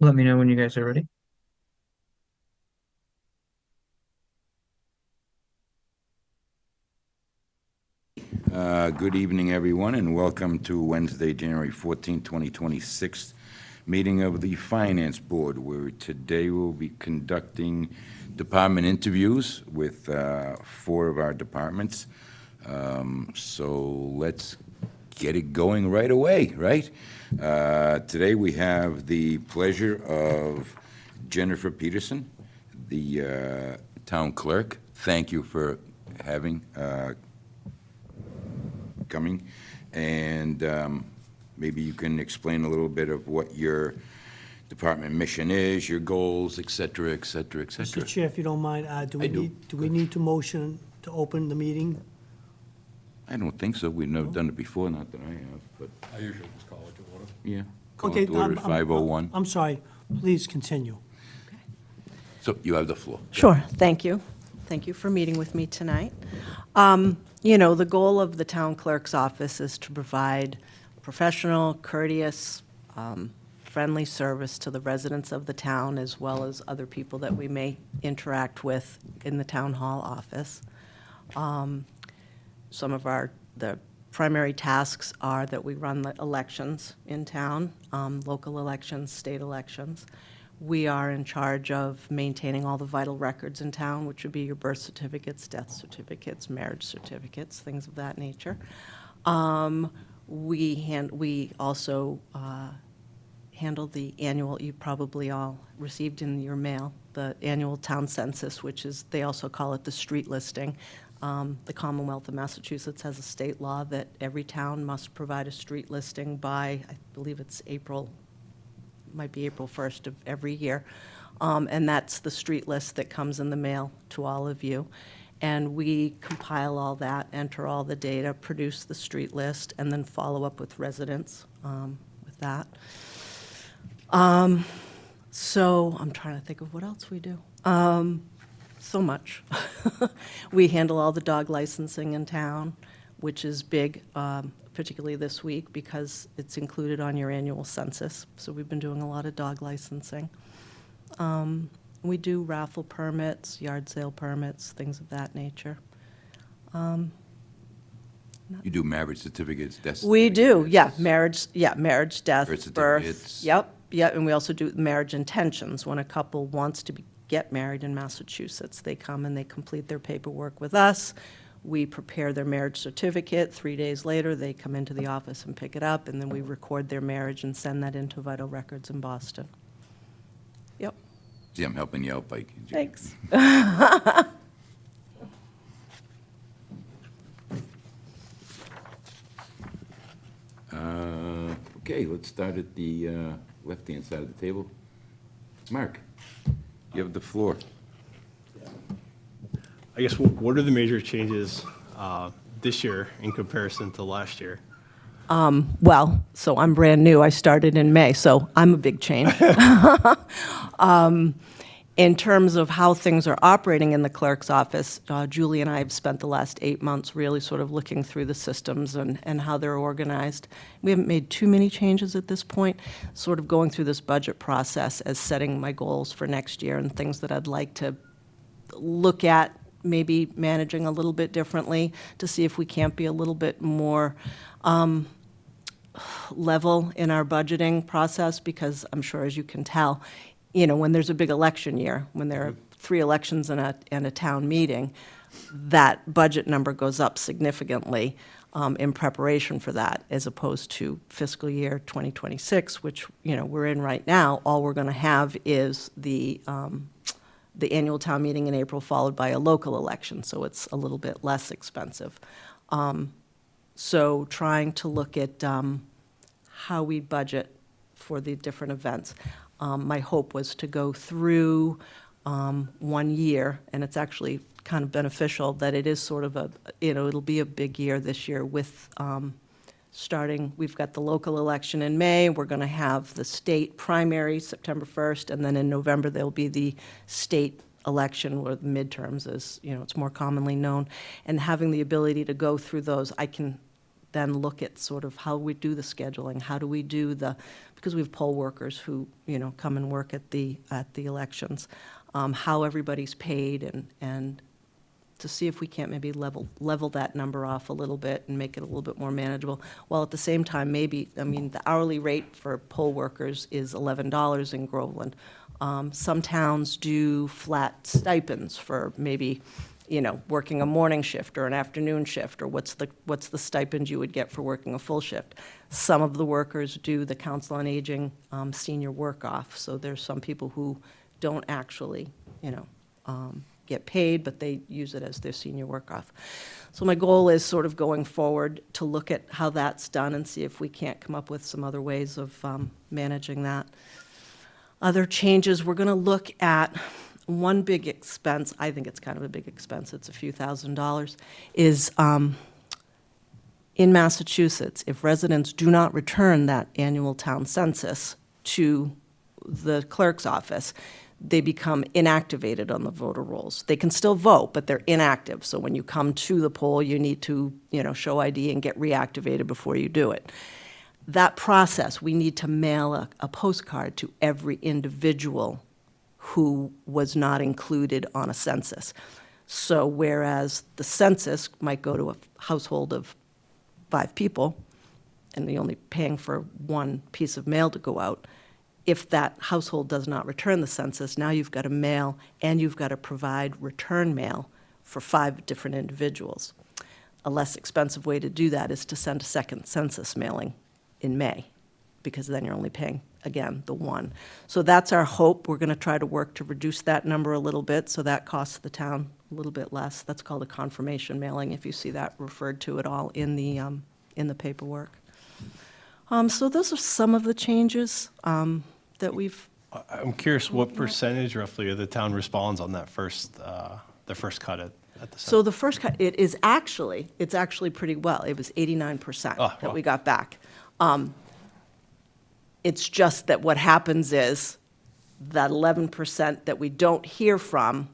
Let me know when you guys are ready. Good evening, everyone, and welcome to Wednesday, January 14, 2026 meeting of the Finance Board, where today we'll be conducting department interviews with four of our departments. So let's get it going right away, right? Today we have the pleasure of Jennifer Peterson, the town clerk. Thank you for having coming, and maybe you can explain a little bit of what your department mission is, your goals, et cetera, et cetera, et Mr. cetera. Chair, if you don't mind, do I we do. need, do we need to motion to open the meeting? I don't think so. We've never done it before, not that I have, but, I usually just call it to order. yeah. Call Okay, it to order at 5:01. I'm sorry, please continue. So you have the floor. Sure, thank you. Thank you for meeting with me tonight. The goal of the town clerk's office is to provide professional, courteous, friendly service to the residents of the town, as well as other people that we may interact with in the town hall office. Some of the primary tasks are that we run the elections in town, local elections, state elections. We are in charge of maintaining all the vital records in town, which would be your birth certificates, death certificates, marriage certificates, things of that nature. We also handle the annual, you probably all received in your mail, the annual town census, which is, they also call it the street listing. The Commonwealth of Massachusetts has a state law that every town must provide a street listing by, I believe it's might be April 1st of every year. And that's the street list that comes in the mail to all of you. And we compile all that, enter all the data, produce the street list, and then follow up with residents with that. So I'm trying to think of what else we do. So much. We handle all the dog licensing in town, which is big, particularly this week, because it's included on your annual census. So we've been doing a lot of dog licensing. We do raffle permits, yard sale permits, things of that nature. You do marriage certificates, death We do, certificates. marriage, death, Birth birth. certificates. Yep, and we also do marriage intentions. When a couple wants to get married in Massachusetts, they come and they complete their paperwork with us. We prepare their marriage certificate. 3 days later, they come into the office and pick it up, and then we record their marriage and send that into Vital Records in Boston. Yep, See, I'm helping you out, Pike. thanks. Okay, let's start at the left-hand side of the table. Mark, you have the floor. I guess, what are the major changes this year in comparison to last year? Well, so I'm brand new. I started in May, so I'm a big change. In terms of how things are operating in the clerk's office, Julie and I have spent the last 8 months really sort of looking through the systems and how they're organized. We haven't made too many changes at this point, sort of going through this budget process as setting my goals for next year and things that I'd like to look at, maybe managing a little bit differently to see if we can't be a little bit more level in our budgeting process, because I'm sure, as you can tell, when there's a big election year, when there are 3 elections and a town meeting, that budget number goes up significantly in preparation for that, as opposed to fiscal year 2026, which, we're in right now. All we're going to have is the annual town meeting in April, followed by a local election, so it's a little bit less expensive. So trying to look at how we budget for the different events. My hope was to go through 1 year, and it's actually kind of beneficial that it is sort of it'll be a big year this year with starting, we've got the local election in May, we're going to have the state primary September 1st, and then in November there'll be the state election, or the midterms, as it's more commonly known, and having the ability to go through those, I can then look at sort of how we do the scheduling, how do we do because we have poll workers who, come and work at the elections, how everybody's paid and to see if we can't maybe level that number off a little bit and make it a little bit more manageable, while at the same time, the hourly rate for poll workers is $11 in Groveland. Some towns do flat stipends for maybe, working a morning shift or an afternoon shift, or what's the stipend you would get for working a full shift. Some of the workers do the Council on Aging senior work off, so there's some people who don't actually, get paid, but they use it as their senior work off. So my goal is sort of going forward to look at how that's done and see if we can't come up with some other ways of managing that. Other changes, we're going to look at one big expense, I think it's kind of a big expense, it's a few $1,000s, is in Massachusetts, if residents do not return that annual town census to the clerk's office, they become inactivated on the voter rolls. They can still vote, but they're inactive. So when you come to the poll, you need to, show ID and get reactivated before you do it. That process, we need to mail a postcard to every individual who was not included on a census. So whereas the census might go to a household of 5 people, and they're only paying for one piece of mail to go out, if that household does not return the census, now you've got to mail and you've got to provide return mail for 5 different individuals. A less expensive way to do that is to send a second census mailing in May, because then you're only paying, again, the one. So that's our hope. We're going to try to work to reduce that number a little bit, so that costs the town a little bit less. That's called a confirmation mailing, if you see that referred to at all in the paperwork. So those are some of the changes that we've. I'm curious, what percentage roughly of the town responds on that the first cut at the So the first cut, it's actually pretty well. It was 89% that wow. we got back. It's just that what happens is that 11% that we don't hear from,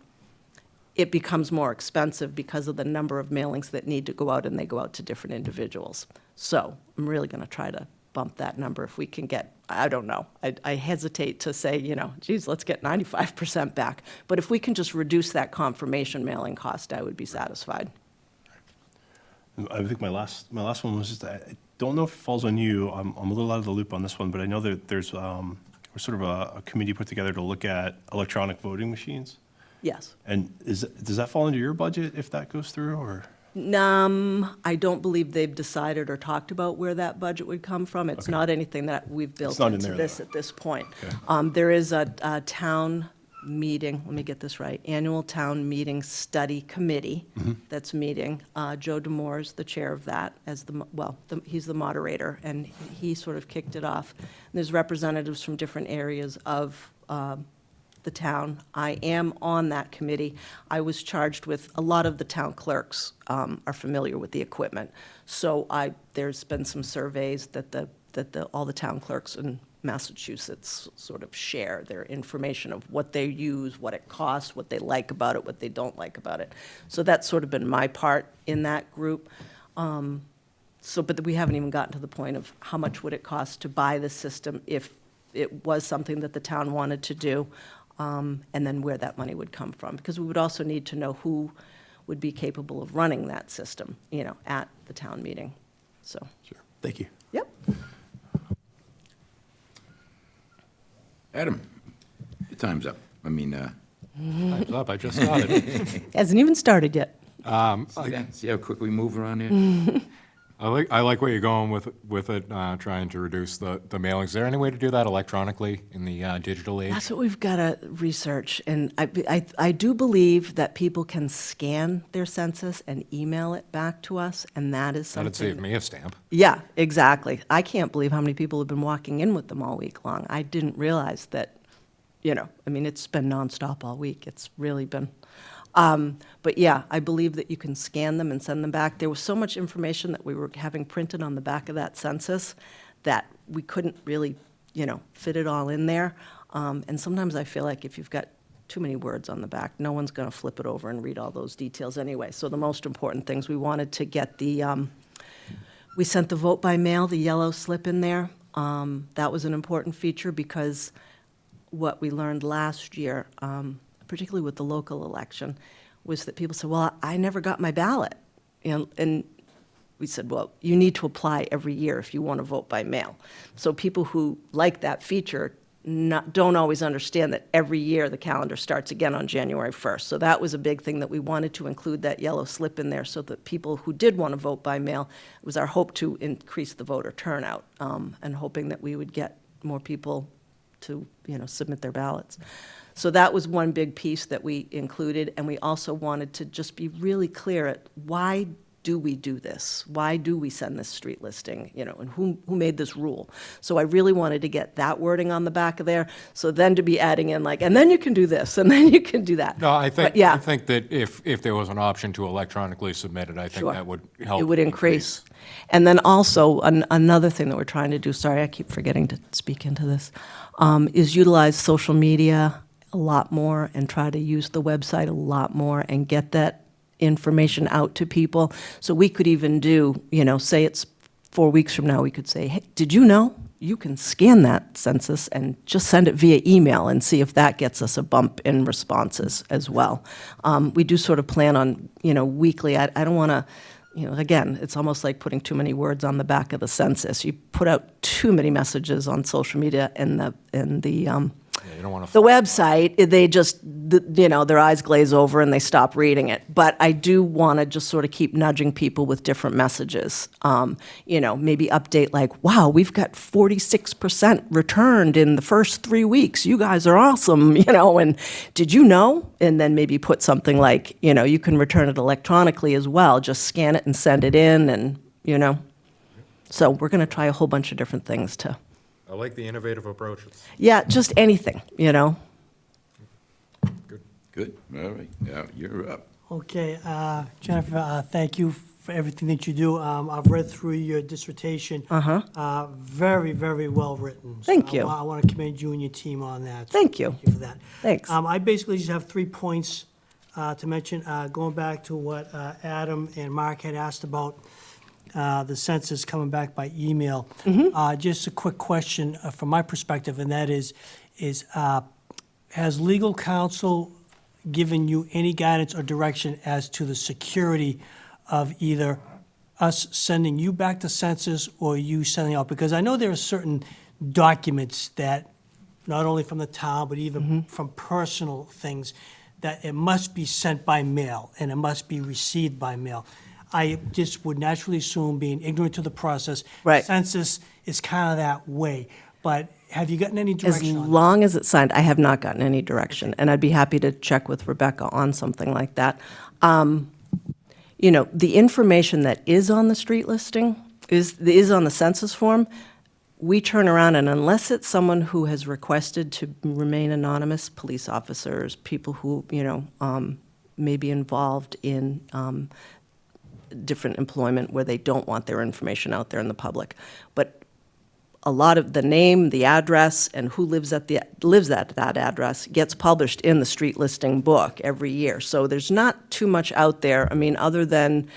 it becomes more expensive because of the number of mailings that need to go out, and they go out to different individuals. So I'm really going to try to bump that number if we can get, I don't know. I hesitate to say, geez, let's get 95% back. But if we can just reduce that confirmation mailing cost, I would be satisfied. I think my last one was just, I don't know if it falls on you. I'm a little out of the loop on this one, but I know that there's sort of a committee put together to look at electronic voting machines. Yes. And does that fall into your budget if that goes through, or? I don't believe they've decided or talked about where that budget would come from. It's Okay. not anything that we've built not in into there, this though. at this point. Okay. There is a town meeting, let me get this right, annual town meeting study committee that's meeting. Joe Demore is the chair of that, he's the moderator, and he sort of kicked it off. And there's representatives from different areas of the town. I am on that committee. I was charged with, a lot of the town clerks are familiar with the equipment. So there's been some surveys that all the town clerks in Massachusetts sort of share their information of what they use, what it costs, what they like about it, what they don't like about it. So that's sort of been my part in that group. But we haven't even gotten to the point of how much would it cost to buy the system if it was something that the town wanted to do. And then where that money would come from, because we would also need to know who would be capable of running that system, at the town meeting. So, Sure. Thank you. yep. Adam, your time's up. Time's up, I just started. Hasn't even started yet. See how quick we move around here? I like where you're going with it, trying to reduce the mailings. Is there any way to do that electronically in the digital age? That's what we've got to research. And I do believe that people can scan their census and email it back to us, and that is something. That'd save me a stamp. Yeah, exactly. I can't believe how many people have been walking in with them all week long. I didn't realize that, it's been nonstop all week. It's really been. But yeah, I believe that you can scan them and send them back. There was so much information that we were having printed on the back of that census that we couldn't really, fit it all in there. And sometimes I feel like if you've got too many words on the back, no one's going to flip it over and read all those details anyway. So the most important things, we wanted to get the We sent the vote by mail, the yellow slip in there. That was an important feature because what we learned last year, particularly with the local election, was that people said, well, I never got my ballot. And we said, well, you need to apply every year if you want to vote by mail. So people who like that feature don't always understand that every year the calendar starts again on January 1st. So that was a big thing that we wanted to include that yellow slip in there so that people who did want to vote by mail, it was our hope to increase the voter turnout and hoping that we would get more people to, submit their ballots. So that was one big piece that we included, and we also wanted to just be really clear at why do we do this? Why do we send this street listing, and who made this rule? So I really wanted to get that wording on the back of there, so then to be adding in and then you can do this, and then you can do that. No, I think, But, yeah. I think that if there was an option to electronically submit it, I think Sure. that would help. It would increase. And then also, another thing that we're trying to do, sorry, I keep forgetting to speak into this, is utilize social media a lot more and try to use the website a lot more and get that information out to people. So we could even do, say it's 4 weeks from now, we could say, hey, did you know you can scan that census and just send it via email and see if that gets us a bump in responses as well. We do sort of plan on, weekly. I don't want to, again, it's almost like putting too many words on the back of the census. You put out too many messages on social media and Yeah, you don't want to. the website, they just, their eyes glaze over and they stop reading it. But I do want to just sort of keep nudging people with different messages. Maybe update wow, we've got 46% returned in the first 3 weeks. You guys are awesome, and did you know? And then maybe put something you can return it electronically as well. Just scan it and send it in and, So we're going to try a whole bunch of different things to. I like the innovative approaches. Yeah, just anything, Good, all right, now you're up. Okay, Jennifer, thank you for everything that you do. I've read through your dissertation. Very, very well written. So Thank you. I want to commend you and your team on that. So Thank you. Thank you for that. Thanks. I basically just have 3 points to mention, going back to what Adam and Mark had asked about the census coming back by email. Just a quick question from my perspective, and that is has legal counsel given you any guidance or direction as to the security of either us sending you back to census or you sending out? Because I know there are certain documents that, not only from the town, but even from personal things, that it must be sent by mail and it must be received by mail. I just would naturally assume, being ignorant to the process, Right. census is kind of that way. But have you gotten any As direction on that? long as it's signed, I have not gotten any direction, and I'd be happy to check with Rebecca on something like that. The information that is on the street listing is on the census form. We turn around, and unless it's someone who has requested to remain anonymous, police officers, people who, may be involved in different employment where they don't want their information out there in the public. But a lot of the name, the address, and who lives at that address gets published in the street listing book every year. So there's not too much out there, other than,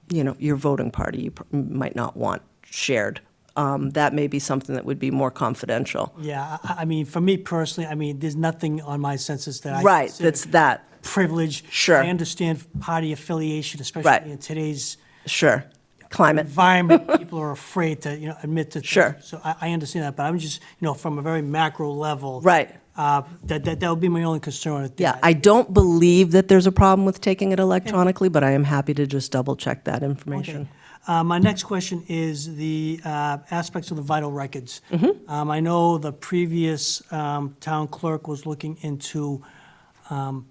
your voting party you might not want shared. That may be something that would be more confidential. Yeah, for me personally, there's nothing on my census that I Right, consider that's that, privilege. Sure. I understand party affiliation, Right. especially in today's sure. Climate, environment. People are afraid to, admit to things. Sure. So I understand that, but I'm just, from a very macro level. right. That would be my only concern. with Yeah, that. I don't believe that there's a problem with taking it electronically, but I am happy to just double-check that Okay. information. My next question is the aspects of the vital records. I know the previous town clerk was looking into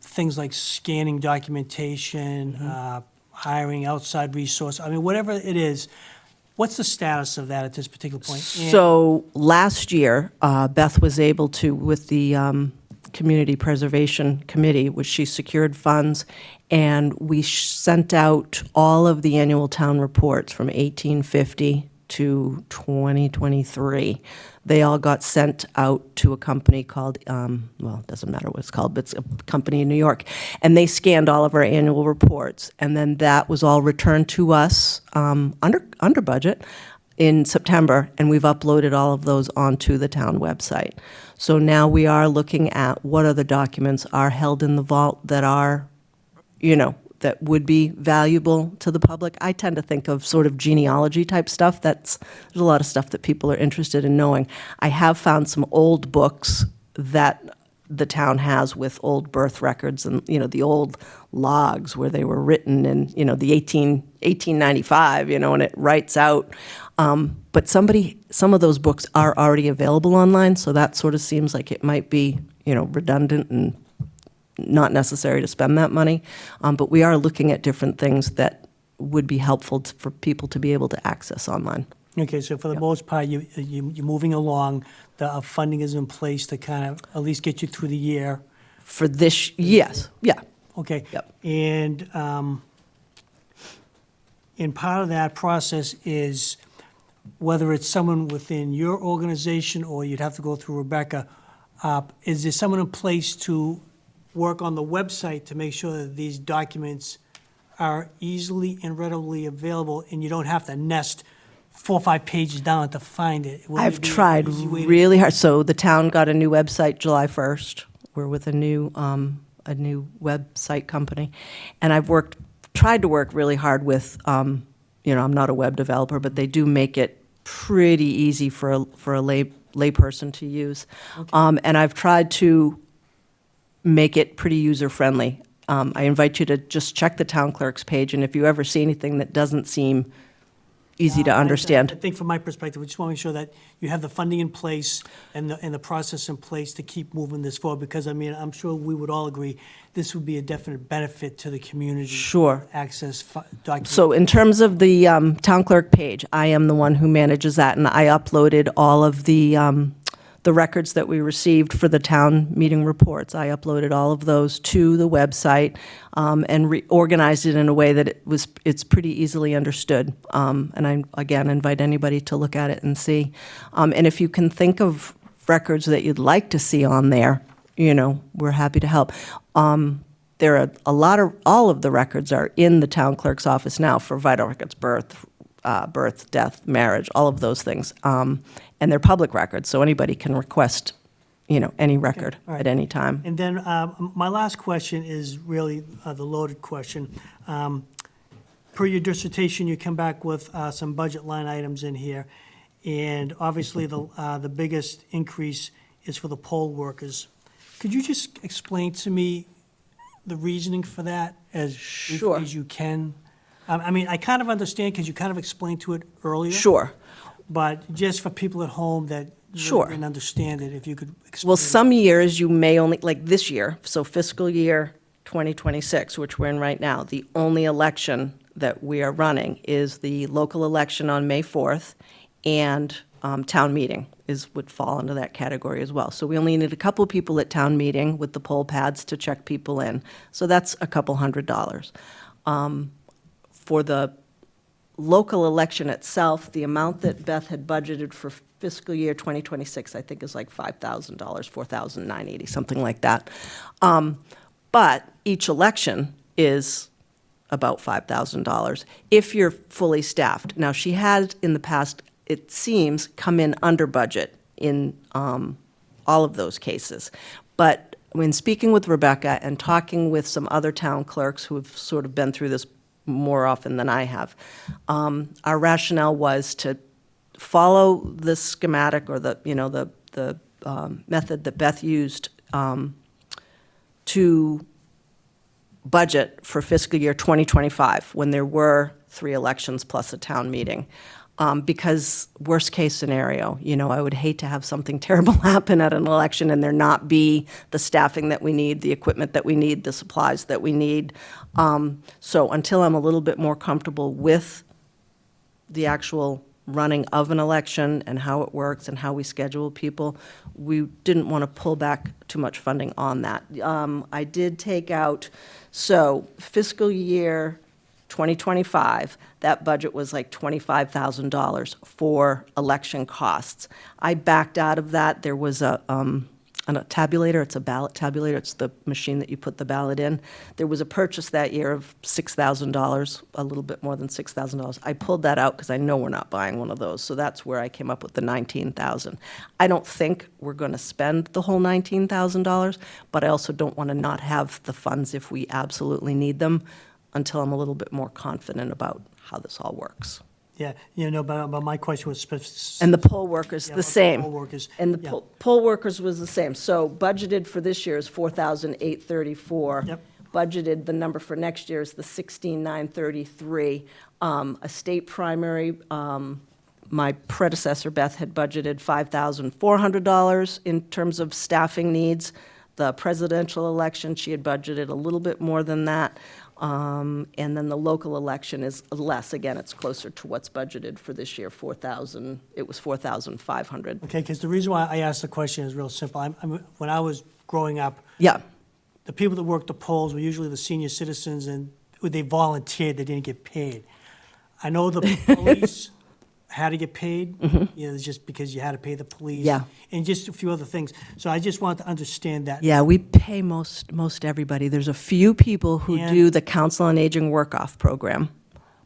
things like scanning documentation, hiring outside resource. Whatever it is, what's the status of that at this particular point? And- So last year, Beth was able to, with the Community Preservation Committee, which she secured funds, and we sent out all of the annual town reports from 1850 to 2023. They all got sent out to a company called, well, it doesn't matter what it's called, but it's a company in New York. And they scanned all of our annual reports. And then that was all returned to us under budget in September, and we've uploaded all of those onto the town website. So now we are looking at what other documents are held in the vault that are, that would be valuable to the public. I tend to think of sort of genealogy type stuff. There's a lot of stuff that people are interested in knowing. I have found some old books that the town has with old birth records and, the old logs where they were written in, the 1895, and it writes out. But some of those books are already available online, so that sort of seems like it might be, redundant and not necessary to spend that money. But we are looking at different things that would be helpful for people to be able to access online. Okay, so for the most part, you're moving along, the funding is in place to kind of at least get you through the year. For this, yes, yeah. Okay. Yep. And part of that process is whether it's someone within your organization or you'd have to go through Rebecca, is there someone in place to work on the website to make sure that these documents are easily and readily available and you don't have to nest 4 or 5 pages down to find it? Would I've it be an tried easy way to- really hard. So the town got a new website July 1st. We're with a new website company. And I've tried to work really hard with, I'm not a web developer, but they do make it pretty easy for a layperson to use. And I've tried to make it pretty user-friendly. I invite you to just check the town clerk's page, and if you ever see anything that doesn't seem easy to I understand, think from my perspective, we just want to make sure that you have the funding in place and the process in place to keep moving this forward, because, I'm sure we would all agree, this would be a definite benefit to the community. Sure. Access documents. So in terms of the town clerk page, I am the one who manages that, and I uploaded all of the records that we received for the town meeting reports. I uploaded all of those to the website and reorganized it in a way that it's pretty easily understood. And I, again, invite anybody to look at it and see. And if you can think of records that you'd like to see on there, we're happy to help. There are all of the records are in the town clerk's office now for vital records, birth, death, marriage, all of those things. And they're public records, so anybody can request, any record all right. at any time. And then my last question is really the loaded question. Per your dissertation, you come back with some budget line items in here, and obviously the biggest increase is for the poll workers. Could you just explain to me the reasoning for that as Sure. briefly as you can? I kind of understand because you kind of explained to it earlier. Sure. But just for people at home that Sure. didn't understand it, if you could explain. Well, some years you may only, like this year, so fiscal year 2026, which we're in right now, the only election that we are running is the local election on May 4th, and town meeting would fall into that category as well. So we only need a couple of people at town meeting with the poll pads to check people in. So that's a couple $100. For the local election itself, the amount that Beth had budgeted for fiscal year 2026, I think, is like $5,000, $4,980, something like that. But each election is about $5,000 if you're fully staffed. Now, she had in the past, it seems, come in under budget in all of those cases. But when speaking with Rebecca and talking with some other town clerks who have sort of been through this more often than I have, our rationale was to follow the schematic or the method that Beth used to budget for fiscal year 2025, when there were 3 elections plus a town meeting. Because worst case scenario, I would hate to have something terrible happen at an election and there not be the staffing that we need, the equipment that we need, the supplies that we need. So until I'm a little bit more comfortable with the actual running of an election and how it works and how we schedule people, we didn't want to pull back too much funding on that. I did take out, so fiscal year 2025, that budget was like $25,000 for election costs. I backed out of that. There was a tabulator, it's a ballot tabulator, it's the machine that you put the ballot in. There was a purchase that year of $6,000, a little bit more than $6,000. I pulled that out because I know we're not buying one of those, so that's where I came up with the $19,000. I don't think we're going to spend the whole $19,000, but I also don't want to not have the funds if we absolutely need them until I'm a little bit more confident about how this all works. Yeah, but my question was specific. And the poll workers, Yeah, the about the same. poll workers, And the yeah. poll workers was the same. So budgeted for this year is 4,834. Yep. Budgeted, the number for next year is the 16,933. A state primary, my predecessor, Beth, had budgeted $5,400 in terms of staffing needs. The presidential election, she had budgeted a little bit more than that. And then the local election is less. Again, it's closer to what's budgeted for this year, 4,000, it was 4,500. Okay, because the reason why I asked the question is real simple. When I was growing up, Yeah, the people that worked the polls were usually the senior citizens, and they volunteered, they didn't get paid. I know the police had to get paid, it's just because you had to pay the police. Mm-hmm. Yeah. And just a few other things. So I just wanted to understand that. yeah, we pay most everybody. There's a few people who And- do the Council on Aging work-off program,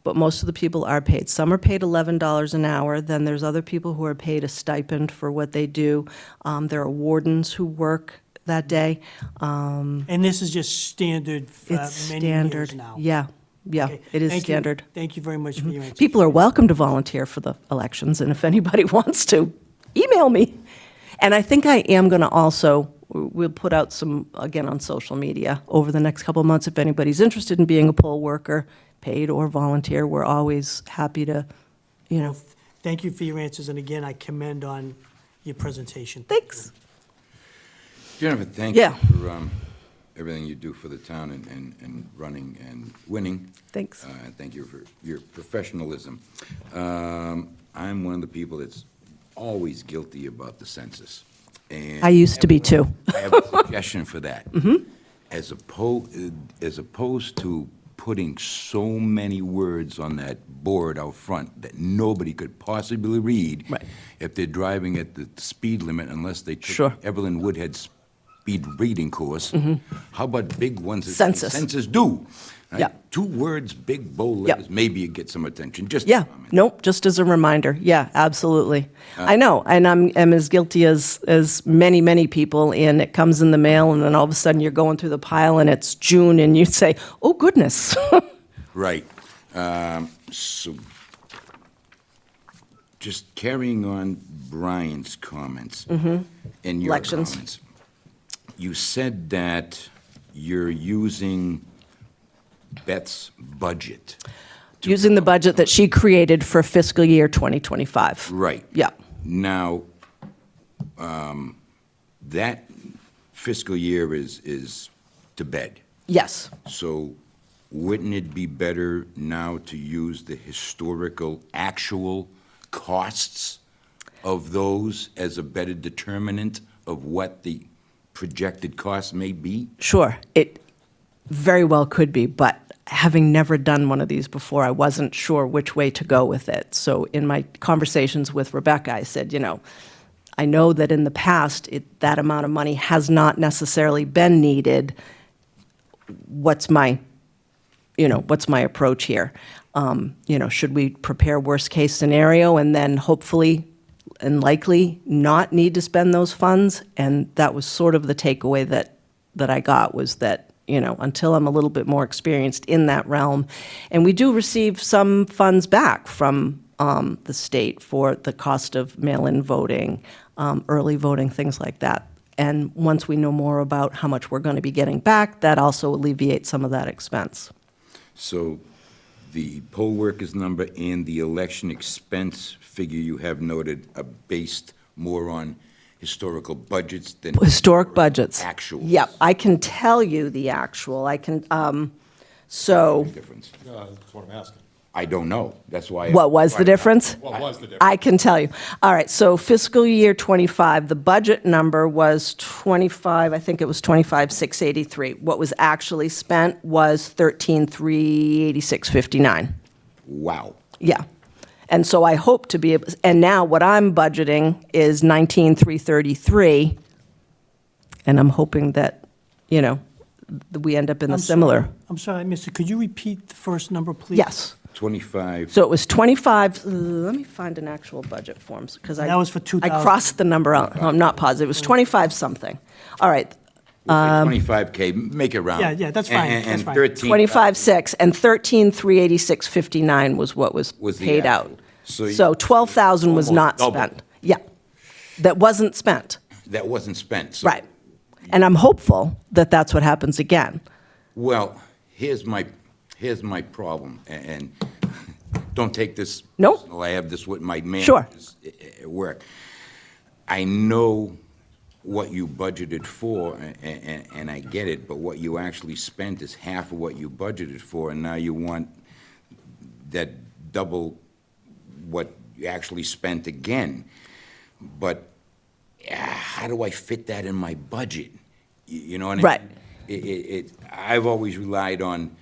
but most of the people are paid. Some are paid $11 an hour, then there's other people who are paid a stipend for what they do. There are wardens who work that day. And this is just standard for It's many years standard. now. Yeah, Okay, it is thank you. standard. Thank you very much for your answer. People are welcome to volunteer for the elections, and if anybody wants to, email me. And I think I am going to also, we'll put out some, again, on social media over the next couple of months. If anybody's interested in being a poll worker, paid or volunteer, we're always happy to, Thank you for your answers, and again, I commend on your presentation. thanks. Jennifer, thank Yeah. you for everything you do for the town and running and winning. Thanks. And thank you for your professionalism. I'm one of the people that's always guilty about the census. And I used to be too. I have a suggestion for that. As opposed to putting so many words on that board out front that nobody could possibly read. Right. If they're driving at the speed limit, unless they took Sure. Evelyn Woodhead's speed reading course. How about big ones that Census. census do? right? Yeah. 2 words, big bold Yep. letters, maybe you get some attention, just a Yeah, comment. nope, just as a reminder. Yeah, absolutely. I know, and I'm as guilty as many, many people, and it comes in the mail, and then all of a sudden you're going through the pile, and it's June, and you say, oh, goodness. Right. So, just carrying on Brian's comments and your Mm-hmm. Elections. comments. You said that you're using Beth's budget. to- Using the budget that she created for fiscal year 2025. Right. Yeah. Now, that fiscal year is to bed. Yes. So wouldn't it be better now to use the historical actual costs of those as a better determinant of what the projected cost may be? Sure, it very well could be, but having never done one of these before, I wasn't sure which way to go with it. So in my conversations with Rebecca, I said, I know that in the past, that amount of money has not necessarily been needed. What's my approach here? Should we prepare worst-case scenario and then hopefully and likely not need to spend those funds? And that was sort of the takeaway that I got, was that, until I'm a little bit more experienced in that realm. And we do receive some funds back from the state for the cost of mail-in voting, early voting, things like that. And once we know more about how much we're going to be getting back, that also alleviates some of that expense. So the poll workers number and the election expense figure you have noted are based more on historical budgets than Historic budgets. actuals. Yep, I can tell you the actual. I can, so, Difference. That's what I'm asking. I don't know. That's why. What was the difference? What was the difference? I can tell you. All right, so fiscal year '25, the budget number was 25, I think it was 25,683. What was actually spent was 13,386.59. Wow. Yeah. And so I hope to be able, and now what I'm budgeting is 19,333, and I'm hoping that, we end up in a similar. I'm sorry, Mister, could you repeat the first number, please? Yes. 25. So it was 25, let me find an actual budget forms, because That was for I 2000. crossed the number out. I'm not positive. It was 25 something. All right, We'll say 25K, make it round. Yeah, that's fine, And- that's And fine. 13. 25.6, and 13,386.59 was what was Was the paid actual. out. So you- So 12,000 was Almost not double. spent. Yeah, that wasn't spent, That wasn't spent. So- right. And I'm hopeful that that's what happens again. Well, here's my problem, and don't take this. Nope. personal. I have this with my Sure. managers at work. I know what you budgeted for, and I get it, but what you actually spent is half of what you budgeted for, and now you want that double what you actually spent again. But how do I fit that in my budget? You know what I mean? Right. I've always relied on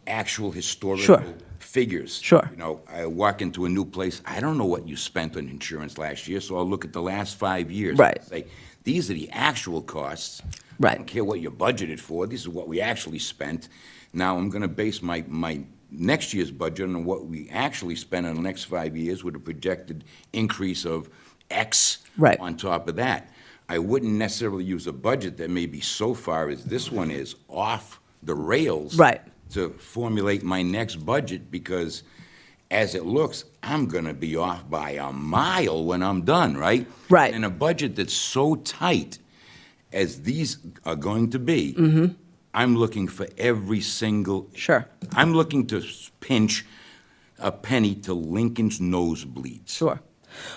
actual historical Sure. figures. Sure. You know, I walk into a new place, I don't know what you spent on insurance last year, so I'll look at the last 5 years. Right. And say, these are the actual costs. I Right. don't care what you budgeted for, this is what we actually spent. Now, I'm gonna base my next year's budget on what we actually spent in the next 5 years with a projected increase of X Right. on top of that. I wouldn't necessarily use a budget that may be so far as this one is off the rails. Right. To formulate my next budget, because as it looks, I'm gonna be off by a mile when I'm done, right? Right. And a budget that's so tight as these are going to be, I'm looking for every single. Sure. I'm looking to pinch a penny to Lincoln's nosebleeds. Sure.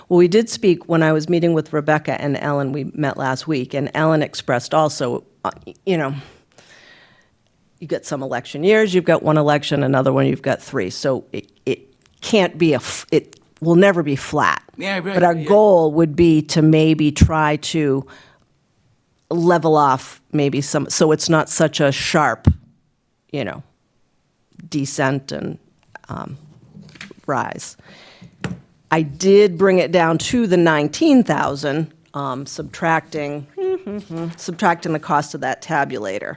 Well, we did speak, when I was meeting with Rebecca and Ellen, we met last week, and Ellen expressed also, you get some election years, you've got one election, another one, you've got three. So it can't be it will never be flat. Yeah, right, But our yeah. goal would be to maybe try to level off maybe some, so it's not such a sharp, descent and rise. I did bring it down to the 19,000, subtracting the cost of that tabulator.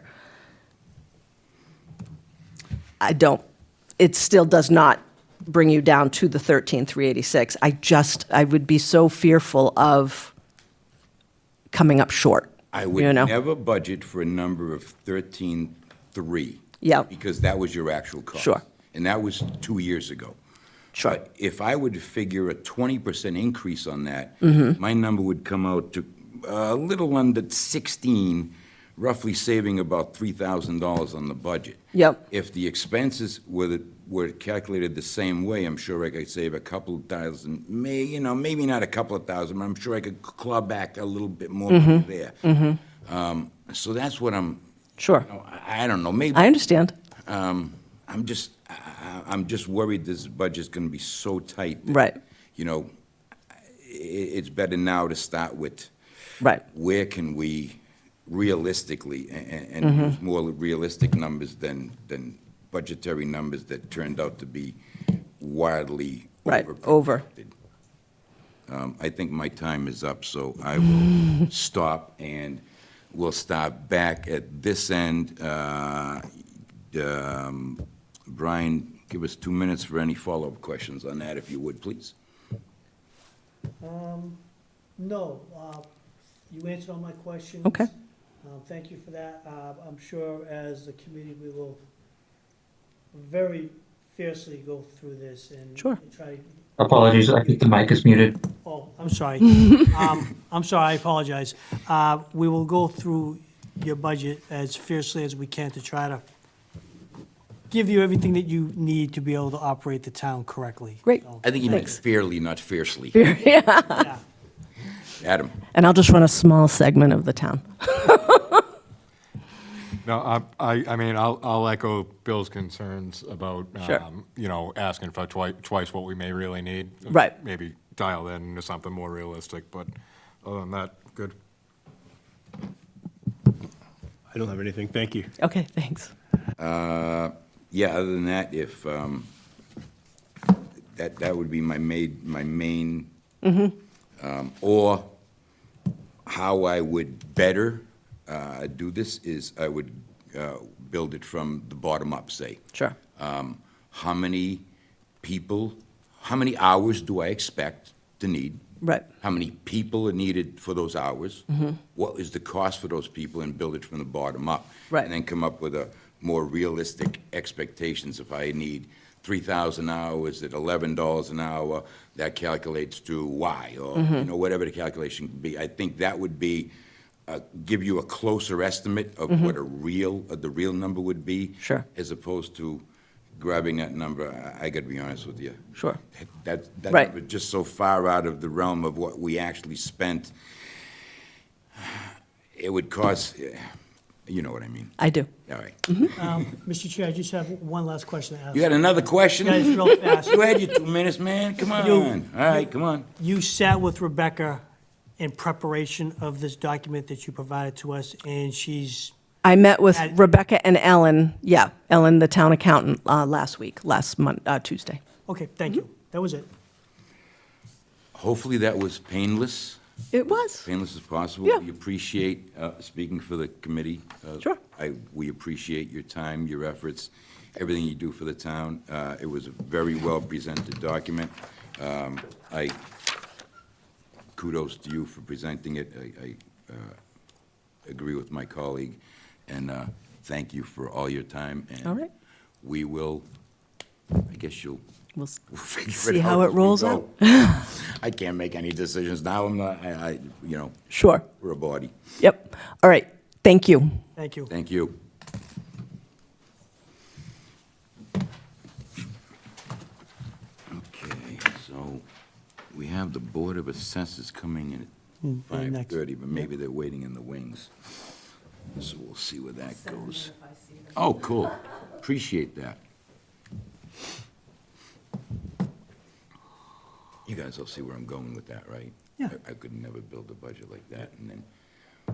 It still does not bring you down to the 13,386. I would be so fearful of coming up short. I would never budget for a number of 13.3. Yeah. Because that was your actual cost. Sure. And that was 2 years ago. Sure. But if I would figure a 20% increase on that, Mm-hmm. my number would come out to a little under 16, roughly saving about $3,000 on the budget. Yep. If the expenses were calculated the same way, I'm sure I could save a couple of thousand, maybe not a couple of thousand, but I'm sure I could claw back a little bit more Mm-hmm. there. So that's what I'm, Sure. I don't know, maybe. I understand. I'm just worried this budget's gonna be so tight. that, Right. It's better now to start with Right. where can we realistically, and Mm-hmm. use more realistic numbers than budgetary numbers that turned out to be wildly Right, overprojected. I think my time is up, so I will stop, and we'll start back at this end. Brian, give us 2 minutes for any follow-up questions on that, if you would, please. No, you answered all my questions. Okay. Thank you for that. I'm sure as the committee, we will very fiercely go through this and. Sure. and try. Apologies, I think the mic is muted. Oh, I'm sorry. I'm sorry, I apologize. We will go through your budget as fiercely as we can to try to give you everything that you need to be able to operate the town correctly. Great. So, I think you meant Thanks. fairly, not fiercely. yeah. Adam? And I'll just run a small segment of the town. No, I mean, I'll echo Bill's concerns about, Sure. you know, asking for twice what we may really need. Right. Maybe dial that into something more realistic, but other than that, good. I don't have anything, thank you. Okay, thanks. Yeah, other than that, if, that would be my main, or how I would better do this is I would build it from the bottom up, say. Sure. How many people, how many hours do I expect to need? Right. How many people are needed for those hours? What is the cost for those people, and build it from the bottom up? Right. And then come up with a more realistic expectations. If I need 3,000 hours at $11 an hour, that calculates to Y, or, you know, whatever the calculation could be. I think that would be, give you a closer estimate of what the real number would be. Sure. As opposed to grabbing that number. I gotta be honest with you. Sure. That Right. number is just so far out of the realm of what we actually spent. It would cost, you know what I mean. I do. All right. Mr. Chair, I just have one last question to ask. You got another question? Guys, real fast. You had your 2 minutes, man. Come on. All right, come on. You sat with Rebecca in preparation of this document that you provided to us, and she's, I met with And- Rebecca and Ellen, Ellen, the town accountant, last Tuesday. okay, thank you. That was it. Hopefully that was painless, It was. painless as possible. Yeah. We appreciate, speaking for the committee. Sure. We appreciate your time, your efforts, everything you do for the town. It was a very well-presented document. I kudos to you for presenting it. I agree with my colleague, and thank you for all your time. And All right. we will, I guess you'll We'll s- we'll figure See it how out it as we rolls go. out. I can't make any decisions now. I'm not, you know, Sure. we're a body. Yep. All right. Thank you. Thank you. Thank you. Okay, so we have the Board of Assessors coming in they're at next. 5:30, but maybe they're waiting in the wings. So we'll see where that goes. Oh, cool. Appreciate that. You guys all see where I'm going with that, right? Yeah. I could never build a budget like that, and then,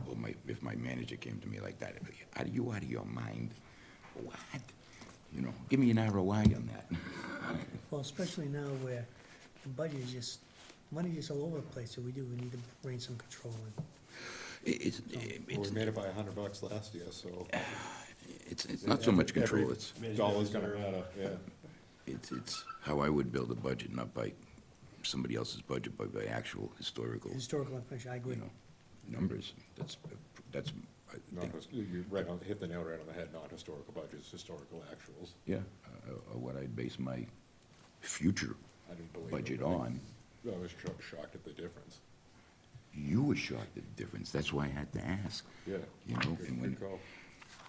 well, if my manager came to me like that, I'd be, are you out of your mind? What? You know, give me an ROI on that. Well, especially now where the budget is just, money is all over the place, so we need to bring some control in. It's, Well, we made it by $100 last year, so. it's not so much control, it's, Dollar's gonna matter, yeah. it's how I would build a budget, not by somebody else's budget, but by actual historical, Historical information, I agree. you know, numbers. That's, I think, You hit the nail right on the head, not historical budgets, historical actuals. yeah, what I'd base my future I didn't believe it. budget on. I was shocked at the difference. You were shocked at the difference, that's why I had to ask. Yeah. You know, Good- and when, good call.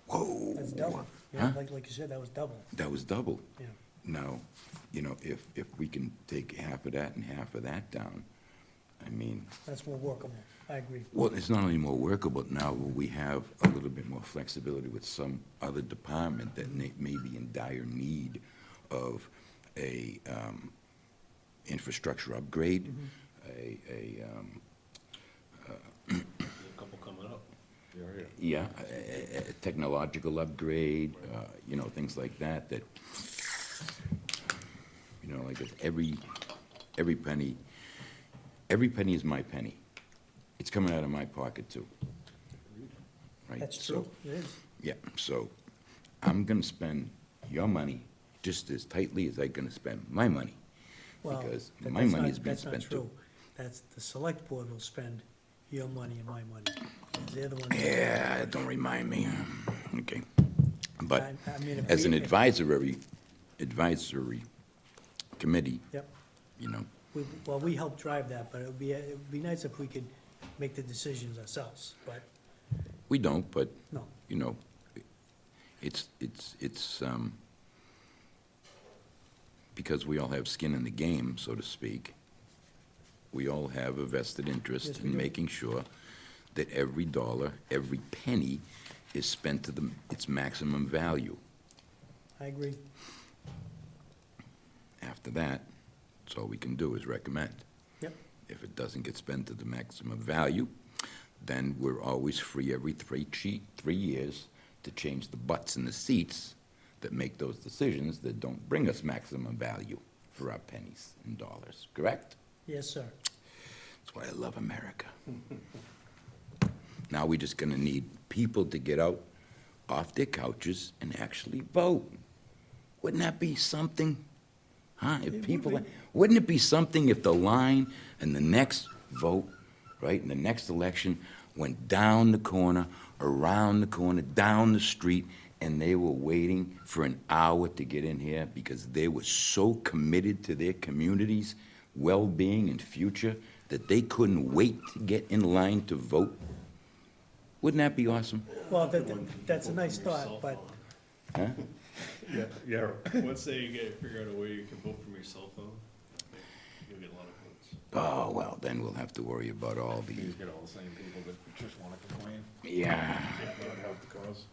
whoa. That's double. Yeah, Huh? like you said, that was double, That was double. yeah. Now, you know, if we can take half of that and half of that down, I mean, That's more workable, I agree. well, it's not only more workable, now we have a little bit more flexibility with some other department that may be in dire need of a infrastructure upgrade, a Couple coming up. Yeah, a technological upgrade, you know, things like that, you know, like every penny is my penny. It's coming out of my pocket too. Right? That's So, true, it is. yeah, so I'm gonna spend your money just as tightly as I'm gonna spend my money. Well, Because that- my that's money not- is being that's not spent too. true. That's, the select board will spend your money and my money. They're the ones. Yeah, don't remind me. Okay. But I mean, if as an we- if- advisory committee, Yep. you know, Well, we help drive that, but it'd be nice if we could make the decisions ourselves, but we don't, but, no. you know, it's, because we all have skin in the game, so to speak, we all have a vested interest Yes, we in do. making sure that every dollar, every penny is spent to its maximum value. I agree. After that, that's all we can do is recommend. Yep. If it doesn't get spent to the maximum value, then we're always free every 3 years to change the butts in the seats that make those decisions that don't bring us maximum value for our pennies and dollars, correct? Yes, sir. That's why I love America. Now we're just gonna need people to get out off their couches and actually vote. Wouldn't that be something? Huh? If people, wouldn't it be something if the line and the next vote, right, in the next election went down the corner, around the corner, down the street, and they were waiting for an hour to get in here because they were so committed to their community's well-being and future that they couldn't wait to get in line to vote? Wouldn't that be awesome? Well, that's a nice thought, but Huh? Yeah. Once they figure out a way you can vote from your cell phone, you'll get a lot of votes. Oh, well, then we'll have to worry about all the, You get all the same people that just want to complain. yeah. Help the cause.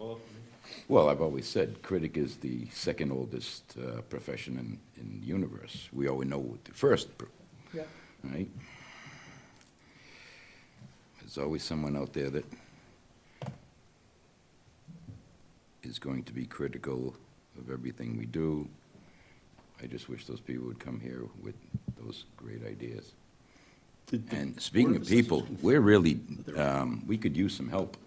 Well, I've always said critic is the second oldest profession in the universe. We always know what the first, yeah. right? There's always someone out there that is going to be critical of everything we do. I just wish those people would come here with those great ideas. And speaking of people, we're really, we could use some help.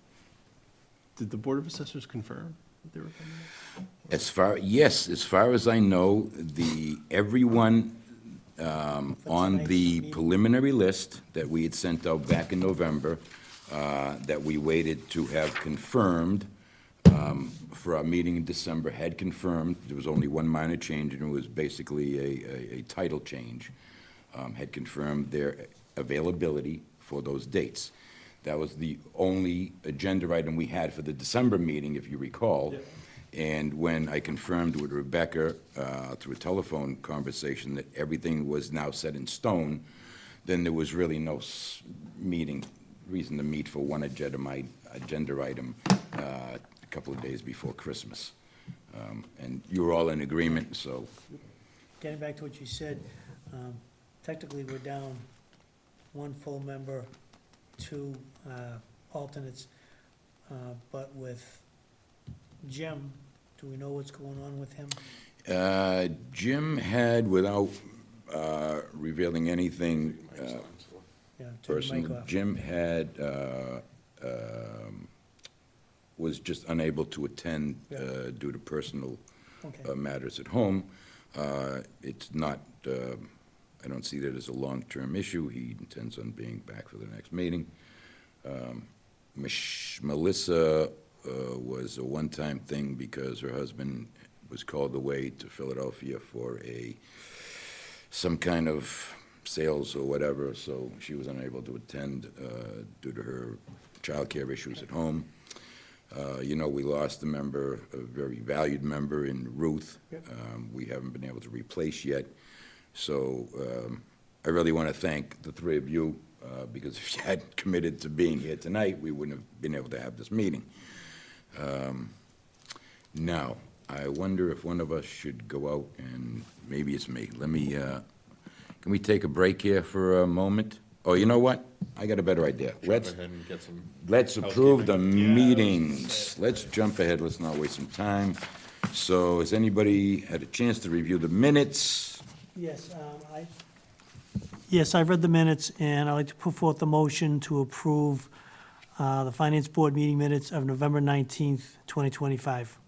Did the Board of Assessors confirm that they were coming? Yes, as far as I know, everyone on the preliminary list that we had sent out back in November, that we waited to have confirmed for our meeting in December, had confirmed. There was only one minor change, and it was basically a title change. Had confirmed their availability for those dates. That was the only agenda item we had for the December meeting, if you recall. And when I confirmed with Rebecca through a telephone conversation that everything was now set in stone, then there was really no reason to meet for one agenda item a couple of days before Christmas. And you were all in agreement, so, Getting back to what you said, technically, we're down one full member, 2 alternates, but with Jim, do we know what's going on with him? Jim had, without revealing anything Yeah, turn the mic personal, off. Jim had, was just unable to attend due to personal Okay. matters at home. It's not, I don't see that as a long-term issue. He intends on being back for the next meeting. Melissa was a one-time thing because her husband was called away to Philadelphia for some kind of sales or whatever, so she was unable to attend due to her childcare issues at home. You know, we lost a very valued member in Ruth. Yep. We haven't been able to replace yet. So I really want to thank the 3 of you, because if you hadn't committed to being here tonight, we wouldn't have been able to have this meeting. Now, I wonder if one of us should go out and, maybe it's me, can we take a break here for a moment? Oh, you know what? I got a better idea. Jump ahead and get some. Let's approve the meetings. Let's jump ahead, let's not waste some time. So has anybody had a chance to review the minutes? Yes, Yes, I've read the minutes, and I'd like to put forth the motion to approve the Finance Board meeting minutes of November 19th, 2025.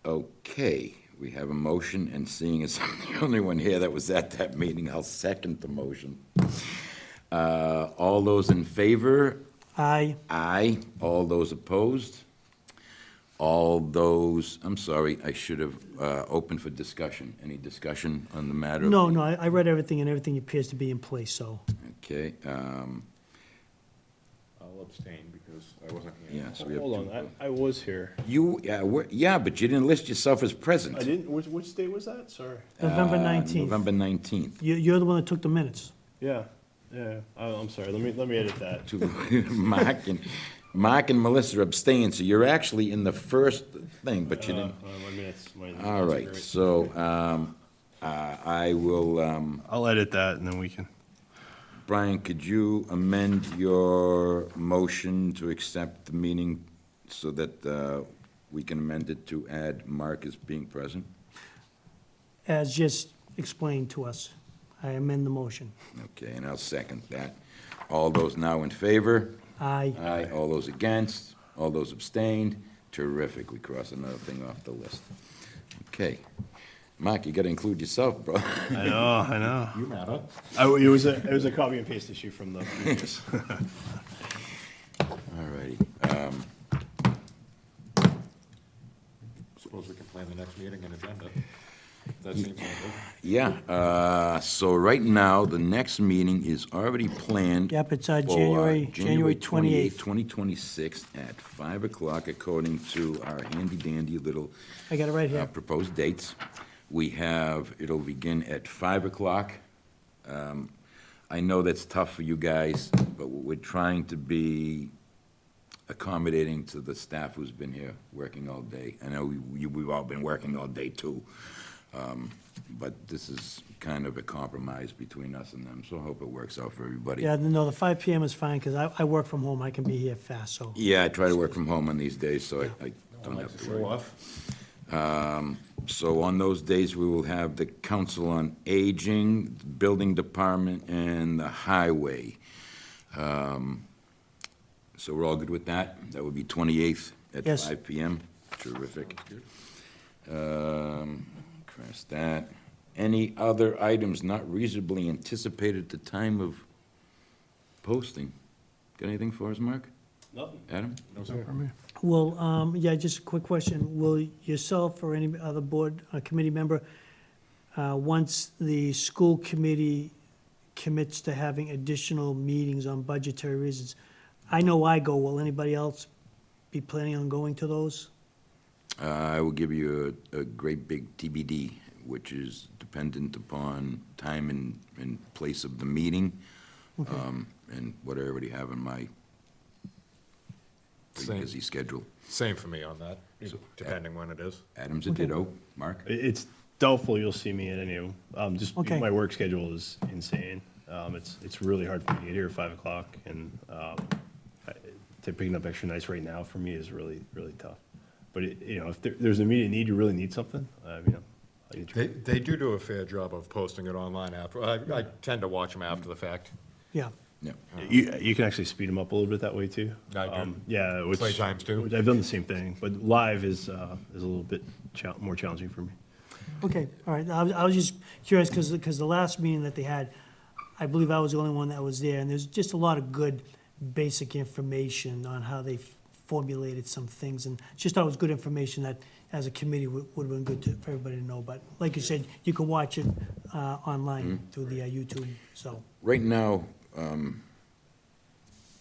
Okay, we have a motion, and seeing as I'm the only one here that was at that meeting, I'll second the motion. All those in favor? Aye. Aye. All those opposed? All those, I'm sorry, I should have opened for discussion. Any discussion on the matter? No, no, I read everything, and everything appears to be in place, so. Okay, I'll abstain because I wasn't here. yeah, so we have Hold two. on, I was here. Yeah, but you didn't list yourself as present. I didn't, which date was that? Sorry. November 19th. November 19th. You're the one that took the minutes. Yeah. Yeah, I'm sorry, let me edit that. to Mark and Melissa abstained, so you're actually in the first thing, but you didn't. All right, so, I will, I'll edit that and then we can, Brian, could you amend your motion to accept the meeting so that, we can amend it to add Mark as being present? As just explained to us, I amend the motion. Okay, and I'll second that. All those now in favor? Aye. Aye. All those against? All those abstained? Terrific, we cross another thing off the list. Okay. Mark, you gotta include yourself, bro. I know. You matter. It was a copy and paste issue from the previous. All righty. Suppose we can plan the next meeting and agenda. That seems like it. Yeah, so right now, the next meeting is already planned. Yep, it's for January 28th. 2026 at 5 o'clock, according to our handy-dandy little I got it right here. proposed dates. It'll begin at 5 o'clock. I know that's tough for you guys, but we're trying to be accommodating to the staff who's been here working all day. I know we've all been working all day, too. But this is kind of a compromise between us and them, so I hope it works out for everybody. Yeah, no, the 5 PM is fine, because I work from home, I can be here fast, so. Yeah, I try to work from home on these days, so I don't Like have to to worry. show off. So on those days, we will have the Council on Aging, the Building Department, and the Highway. So we're all good with that? That would be 28th at Yes. 5 PM? Terrific. Cross that. Any other items not reasonably anticipated at the time of posting? Got anything for us, Mark? Nothing. Adam? No, sir. Well, yeah, just a quick question. Will yourself or any other board, committee member, once the school committee commits to having additional meetings on budgetary reasons, I know I go, will anybody else be planning on going to those? I will give you a great big TBD, which is dependent upon time and place of the meeting, and what I already have in my pretty Same. busy schedule. Same for me on that, depending when it is. Adam's a ditto. Mark? It's doubtful you'll see me at any of them. Just Okay. my work schedule is insane. It's really hard for me to get here at 5 o'clock, and picking up extra nights right now for me is really, really tough. But, if there's an immediate need, you really need something, I can try. They do a fair job of posting it online after. I tend to watch them after the fact. Yeah, Yeah. You can actually speed them up a little bit that way, too. I do. Yeah. which- Play times, too. which I've done the same thing, but live is a little bit more challenging for me. okay, all right. I was just curious, because the last meeting that they had, I believe I was the only one that was there, and there's just a lot of good basic information on how they formulated some things, and just thought it was good information that, as a committee, would have been good for everybody to know. But like you said, you can watch it online through the YouTube, so. Right now,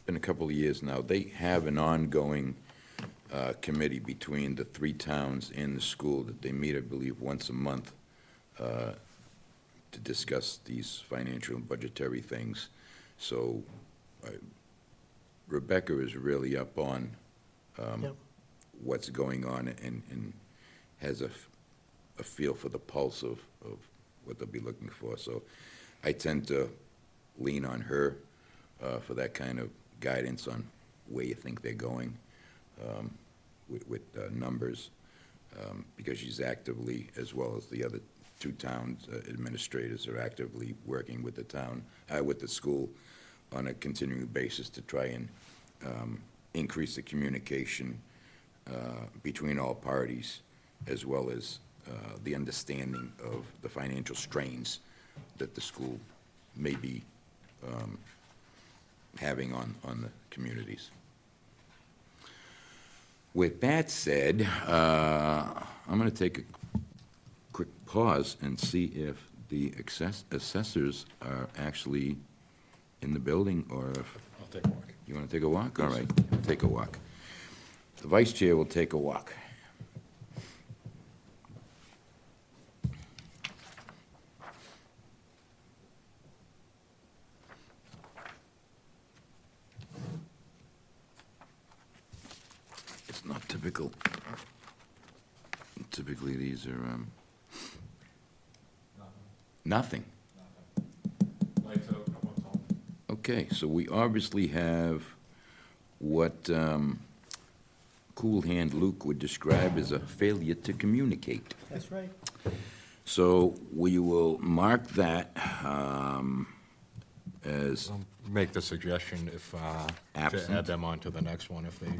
been a couple of years now, they have an ongoing committee between the three towns and the school that they meet, I believe, once a month to discuss these financial and budgetary things. So Rebecca is really up on Yep. what's going on and has a feel for the pulse of what they'll be looking for. So I tend to lean on her for that kind of guidance on where you think they're going with numbers, because she's actively, as well as the other two towns administrators are actively working with the town, with the school on a continuing basis to try and increase the communication between all parties, as well as the understanding of the financial strains that the school may be having on the communities. With that said, I'm going to take a quick pause and see if the assessors are actually in the building, or if I'll take a walk. you want to take a walk? All right, take a walk. The vice chair will take a walk. typically these are, nothing. Lights out, no one's home. Okay, so we obviously have what Cool Hand Luke would describe as a failure to communicate. That's right. So we will mark that as, Make the suggestion if, to Absent. add them on to the next one if they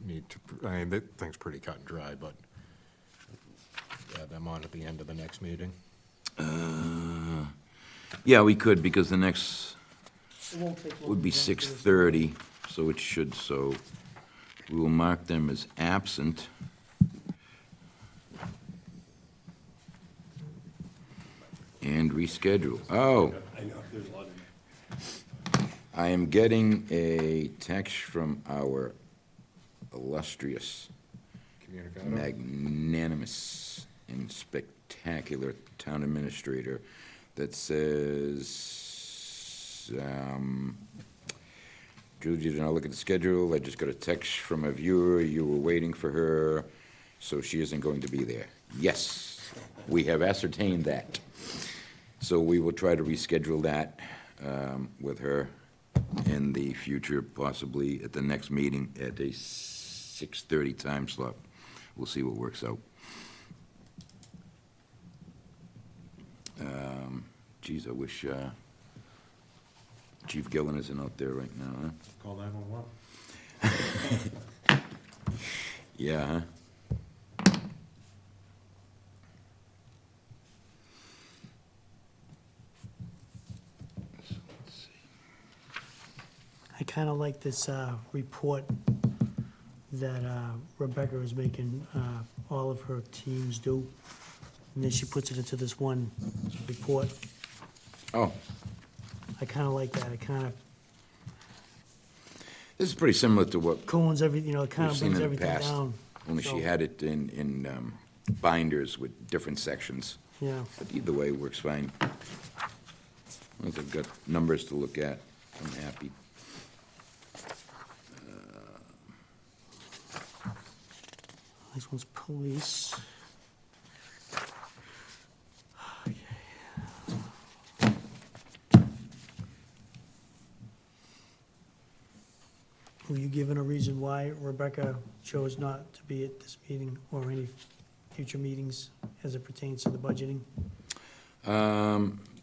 need to, I mean, that thing's pretty cut and dry, but add them on at the end of the next meeting. yeah, we could, because the next It won't take long would be to run through this. 6:30, so it should, so we will mark them as absent. And reschedule. Oh, I know, there's a lot of. I am getting a text from our illustrious, Communicator. magnanimous, and spectacular town administrator that says, Julie, did not look at the schedule. I just got a text from a viewer. You were waiting for her, so she isn't going to be there. Yes, we have ascertained that. So we will try to reschedule that with her in the future, possibly at the next meeting at a 6:30 time slot. We'll see what works out. Geez, I wish Chief Gillen isn't out there right now, huh? Call 911. Yeah, huh? I kind of like this report that Rebecca is making all of her teams do. And then she puts it into this one report. Oh, I kind of like that. It kind of this is pretty similar to what cones every, you know, it kind we've of seen brings in the everything past. down. Only she So, had it in binders with different sections. Yeah, But either way, it works fine. As long as I've got numbers to look at, I'm happy. this one's police. Were you given a reason why Rebecca chose not to be at this meeting or any future meetings as it pertains to the budgeting?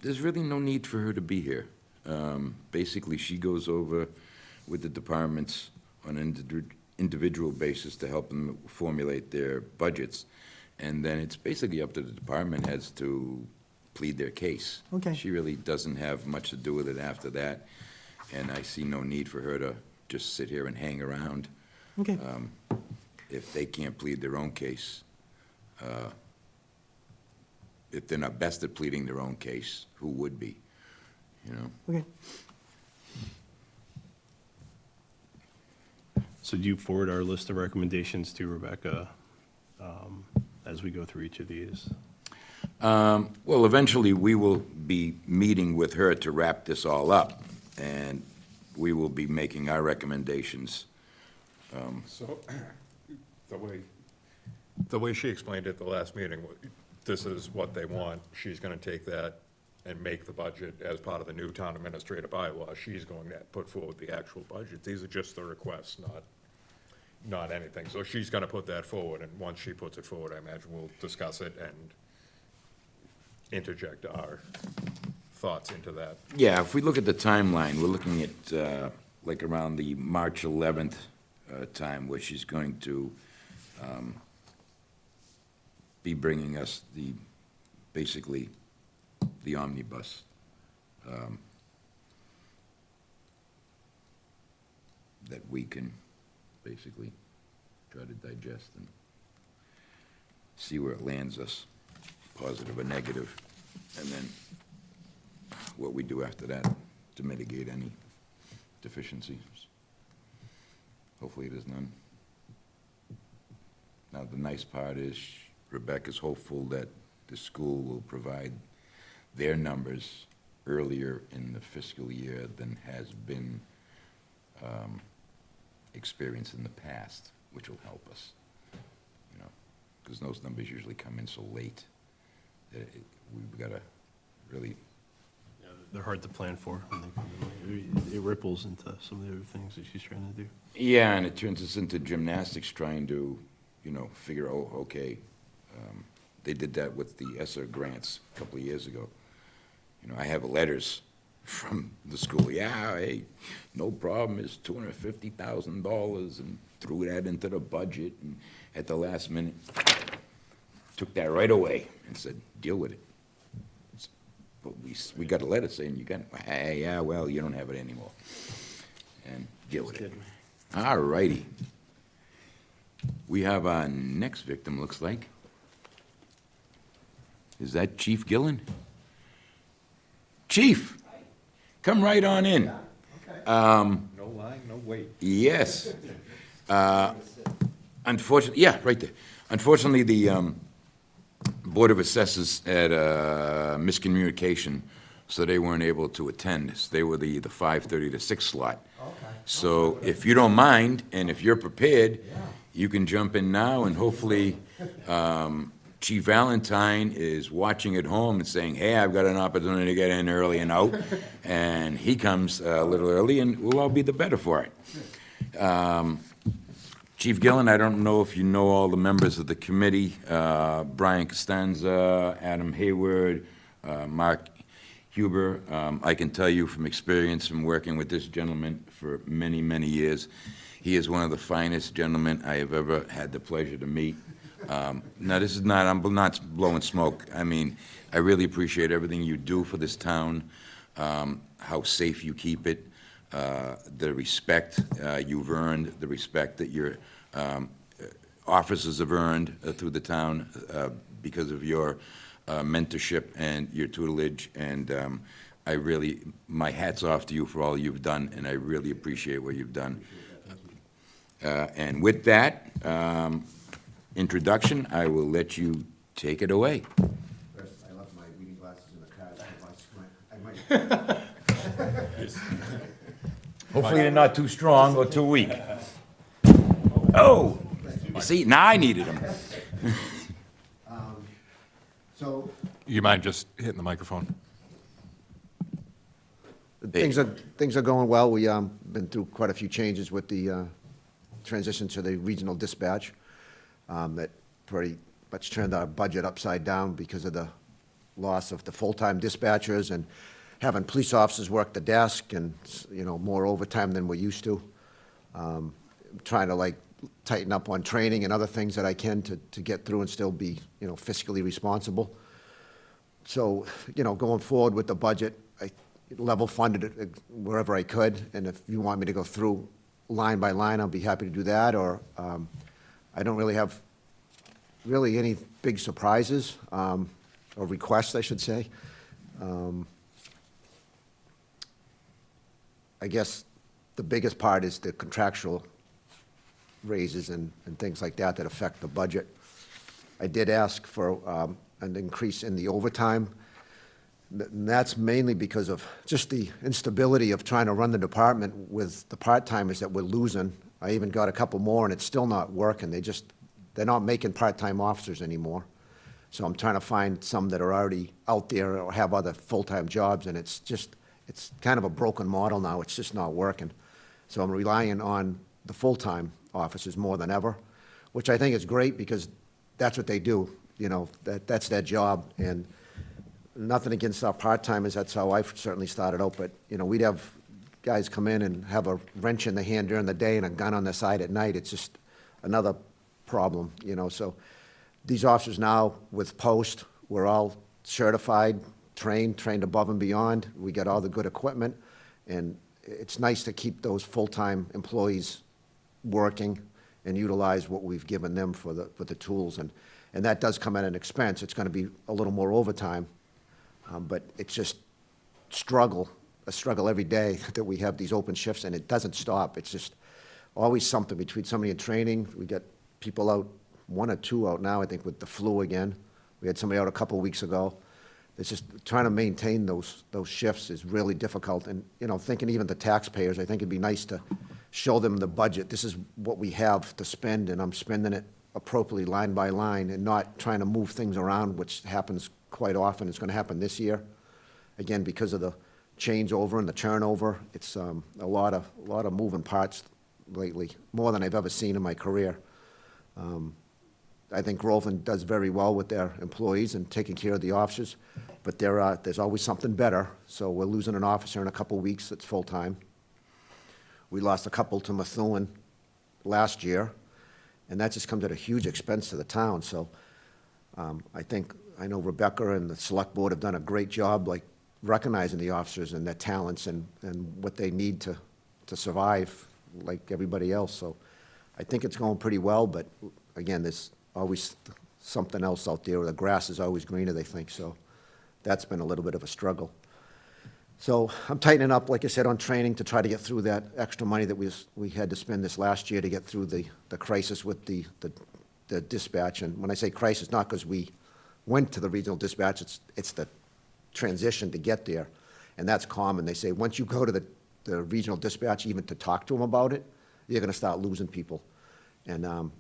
There's really no need for her to be here. Basically, she goes over with the departments on an individual basis to help them formulate their budgets. And then it's basically up to the department heads to plead their case. Okay. She really doesn't have much to do with it after that, and I see no need for her to just sit here and hang around Okay, if they can't plead their own case. If they're not best at pleading their own case, who would be, you know? okay. So do you forward our list of recommendations to Rebecca as we go through each of these? Well, eventually, we will be meeting with her to wrap this all up, and we will be making our recommendations. So, the way she explained it at the last meeting, this is what they want. She's gonna take that and make the budget as part of the new town administrative bylaw. She's going to put forward the actual budget. These are just the requests, not anything. So she's gonna put that forward, and once she puts it forward, I imagine we'll discuss it and interject our thoughts into that. Yeah, if we look at the timeline, we're looking at, like, around the March 11th time, where she's going to be bringing us basically, the omnibus. That we can basically try to digest and see where it lands us, positive or negative, and then what we do after that to mitigate any deficiencies. Hopefully there's none. Now, the nice part is Rebecca's hopeful that the school will provide their numbers earlier in the fiscal year than has been experienced in the past, which will help us, you know, because those numbers usually come in so late that we've got to really, They're hard to plan for. And it ripples into some of the other things that she's trying to do. yeah, and it turns us into gymnastics trying to, figure, okay, they did that with the ESSER grants a couple of years ago. I have letters from the school, yeah, hey, no problem, it's $250,000, and threw that into the budget, and at the last minute, took that right away and said, deal with it. But we got a letter saying, you got, hey, yeah, well, you don't have it anymore, and deal with it. All righty. We have our next victim, looks like. Is that Chief Gillen? Chief, come right on in. No line, no wait. Yes. Unfortunately, yeah, right there. Unfortunately, the Board of Assessors had a miscommunication, so they weren't able to attend. They were the 5:30 to 6 slot. So if you don't mind, and if you're prepared, you can jump in now, and hopefully Chief Valentine is watching at home and saying, hey, I've got an opportunity to get in early and out, and he comes a little early, and we'll all be the better for it. Chief Gillen, I don't know if you know all the members of the committee, Brian Costanza, Adam Hayward, Mark Huber. I can tell you from experience from working with this gentleman for many, many years, he is one of the finest gentlemen I have ever had the pleasure to meet. Now, this is not, I'm not blowing smoke. I mean, I really appreciate everything you do for this town, how safe you keep it, the respect you've earned, the respect that your officers have earned through the town because of your mentorship and your tutelage. And I really, my hat's off to you for all you've done, and I really appreciate what you've done. And with that introduction, I will let you take it away. First, I left my reading glasses in the car, so if I squint, I might. Hopefully they're not too strong or too weak. Oh, you see, now I needed them. So, You mind just hitting the microphone? things are going well. We, been through quite a few changes with the, transition to the regional dispatch. That pretty much turned our budget upside down because of the loss of the full-time dispatchers and having police officers work the desk and, more overtime than we're used to. Trying to tighten up on training and other things that I can to get through and still be, fiscally responsible. So, going forward with the budget, I level funded it wherever I could. And if you want me to go through line by line, I'll be happy to do that. Or I don't really have any big surprises, or requests, I should say. I guess the biggest part is the contractual raises and things like that affect the budget. I did ask for an increase in the overtime. And that's mainly because of just the instability of trying to run the department with the part-timers that we're losing. I even got a couple more, and it's still not working. They're not making part-time officers anymore. So I'm trying to find some that are already out there or have other full-time jobs, and it's kind of a broken model now. It's just not working. So I'm relying on the full-time officers more than ever, which I think is great because that's what they do. That's their job. And nothing against our part-timers. That's how I certainly started out. But, we'd have guys come in and have a wrench in the hand during the day and a gun on their side at night. It's just another problem, So these officers now with post, we're all certified, trained above and beyond. We got all the good equipment. And it's nice to keep those full-time employees working and utilize what we've given them for the tools. And that does come at an expense. It's going to be a little more overtime. But it's just a struggle every day that we have these open shifts, and it doesn't stop. It's just always something between somebody in training. We got people out, 1 or 2 out now, I think, with the flu again. We had somebody out a couple weeks ago. It's just trying to maintain those shifts is really difficult. And, thinking even the taxpayers, I think it'd be nice to show them the budget. This is what we have to spend, and I'm spending it appropriately line by line and not trying to move things around, which happens quite often. It's going to happen this year. Again, because of the changeover and the turnover, it's a lot of moving parts lately, more than I've ever seen in my career. I think Groveland does very well with their employees and taking care of the officers, but there's always something better. So we're losing an officer in a couple weeks that's full-time. We lost a couple to Methuen last year, and that just comes at a huge expense to the town. So I know Rebecca and the select board have done a great job, like recognizing the officers and their talents and what they need to survive like everybody else. So I think it's going pretty well, but again, there's always something else out there. The grass is always greener, they think, so that's been a little bit of a struggle. So I'm tightening up, like I said, on training to try to get through that extra money that we had to spend this last year to get through the crisis with the dispatch. And when I say crisis, not because we went to the regional dispatch, it's the transition to get there. And that's common. They say once you go to the regional dispatch, even to talk to them about it, you're going to start losing people. And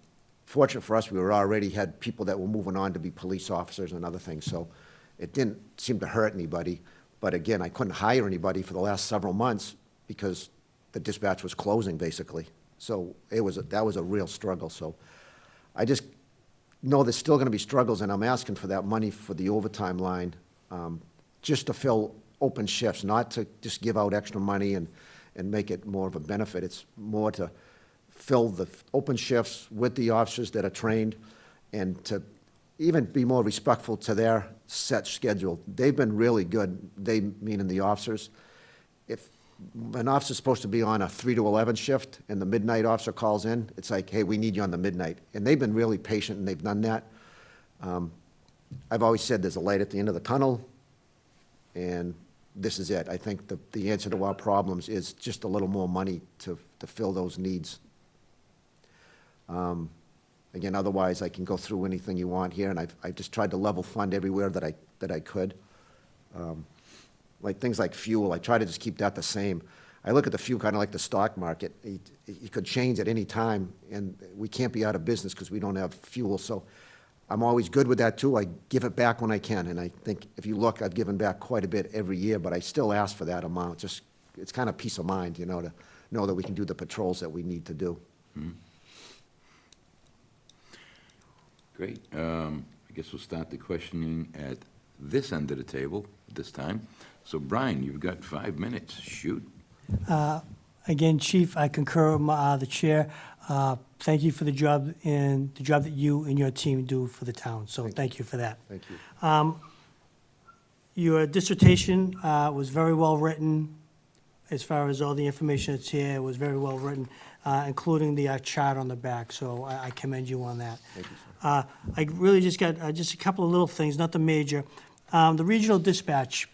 fortunate for us, we already had people that were moving on to be police officers and other things, so it didn't seem to hurt anybody. But again, I couldn't hire anybody for the last several months because the dispatch was closing, basically. So that was a real struggle. So I just know there's still going to be struggles, and I'm asking for that money for the overtime line, just to fill open shifts, not to just give out extra money and make it more of a benefit. It's more to fill the open shifts with the officers that are trained and to even be more respectful to their set schedule. They've been really good, they meaning the officers. If an officer's supposed to be on a 3 to 11 shift and the midnight officer calls in, it's like, hey, we need you on the midnight. And they've been really patient and they've done that. I've always said there's a light at the end of the tunnel, and this is it. I think the answer to our problems is just a little more money to fill those needs. Again, otherwise, I can go through anything you want here, and I've just tried to level fund everywhere that I could. Like things like fuel, I try to just keep that the same. I look at the fuel kind of like the stock market. It could change at any time, and we can't be out of business because we don't have fuel. So I'm always good with that, too. I give it back when I can, and I think if you look, I've given back quite a bit every year, but I still ask for that amount. Just, it's kind of peace of mind, to know that we can do the patrols that we need to do. Mm-hmm. Great. I guess we'll start the questioning at this end of the table this time. So, Brian, you've got 5 minutes. Shoot. Again, Chief, I concur with the chair. Thank you for the job that you and your team do for the town. So thank you for that. Thank you. Your dissertation was very well written. As far as all the information that's here, it was very well written, including the chart on the back. So I commend you on that. Thank you, sir. I really just got just a couple of little things, nothing major. The regional dispatch,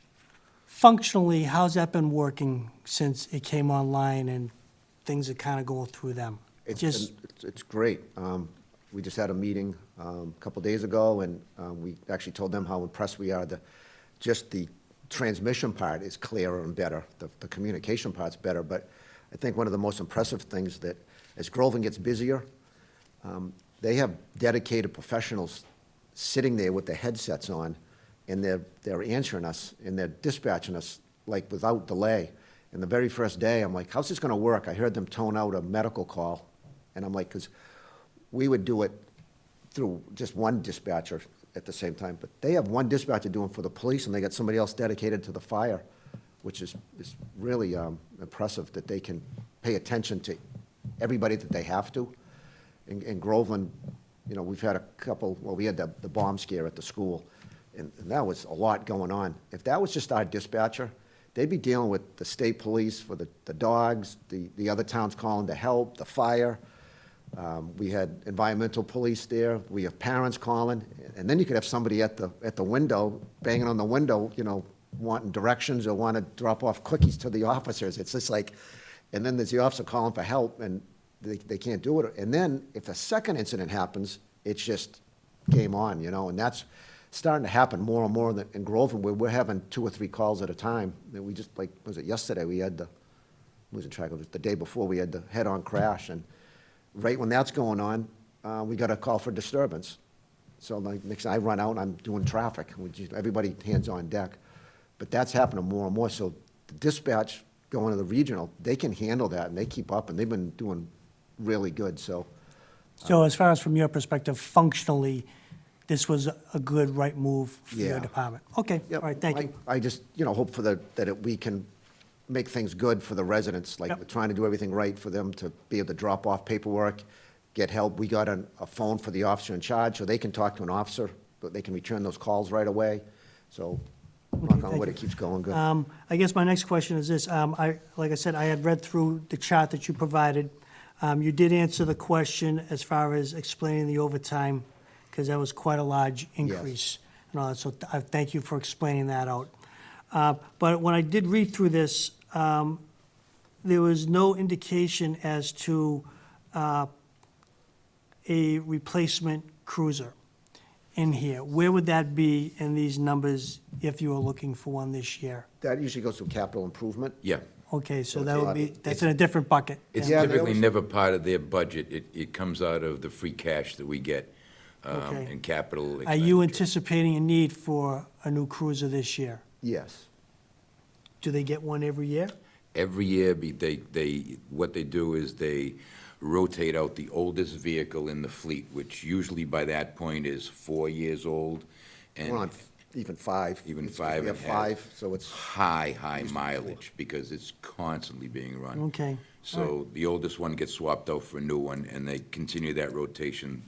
functionally, how's that been working since it came online and things are kind of going through them? It's great. We just had a meeting a couple days ago, and we actually told them how impressed we are. Just the transmission part is clearer and better. The communication part's better, but I think one of the most impressive things that as Groveland gets busier, they have dedicated professionals sitting there with their headsets on, and they're answering us, and they're dispatching us, like, without delay. And the very first day, I'm like, how's this going to work? I heard them tone out a medical call, and I'm like, because we would do it through just one dispatcher at the same time, but they have one dispatcher doing for the police, and they got somebody else dedicated to the fire, which is really impressive that they can pay attention to everybody that they have to. In Groveland, we've had a couple, we had the bomb scare at the school, and that was a lot going on. If that was just our dispatcher, they'd be dealing with the state police for the dogs, the other towns calling to help, the fire. We had environmental police there. We have parents calling, and then you could have somebody at the window, banging on the window, wanting directions or want to drop off cookies to the officers. It's just like, and then there's the officer calling for help, and they can't do it. And then if a second incident happens, it's just game on, and that's starting to happen more and more in Groveland, where we're having 2 or 3 calls at a time. And we just, like, was it yesterday, we had losing track of it, the day before, we had the head-on crash, and right when that's going on, we got a call for disturbance. So like, next, I run out, and I'm doing traffic, everybody hands on deck. But that's happening more and more, so the dispatch going to the regional, they can handle that, and they keep up, and they've been doing really good, so. So as far as from your perspective, functionally, this was a good, right move for your Yeah. department? Okay, all Yep. right, thank you. I just, hope for we can make things good for the residents, like, Yep. we're trying to do everything right for them to be able to drop off paperwork, get help. We got a phone for the officer in charge, so they can talk to an officer, but they can return those calls right away, so, knock on thank wood, you. it keeps going good. I guess my next question is this, like I said, I had read through the chart that you provided. You did answer the question as far as explaining the overtime, because that was quite a large increase. And all that, so I thank you for explaining that out. But when I did read through this, there was no indication as to a replacement cruiser in here. Where would that be in these numbers if you were looking for one this year? That usually goes to capital improvement. Yeah. Okay, so So that it's would be, not- that's in a different bucket. It's Yeah, they typically always- never part of their budget. It comes out of the free cash that we get Okay. in capital Are you expenditure. anticipating a need for a new cruiser this year? Yes. Do they get one every year? Every year, what they do is they rotate out the oldest vehicle in the fleet, which usually by that point is 4 years old, We're and on even 5. Even It's- 5 We have and has 5, so it's, high mileage, because it's constantly being run. Okay. So the oldest one gets swapped out for a new one, and they continue that rotation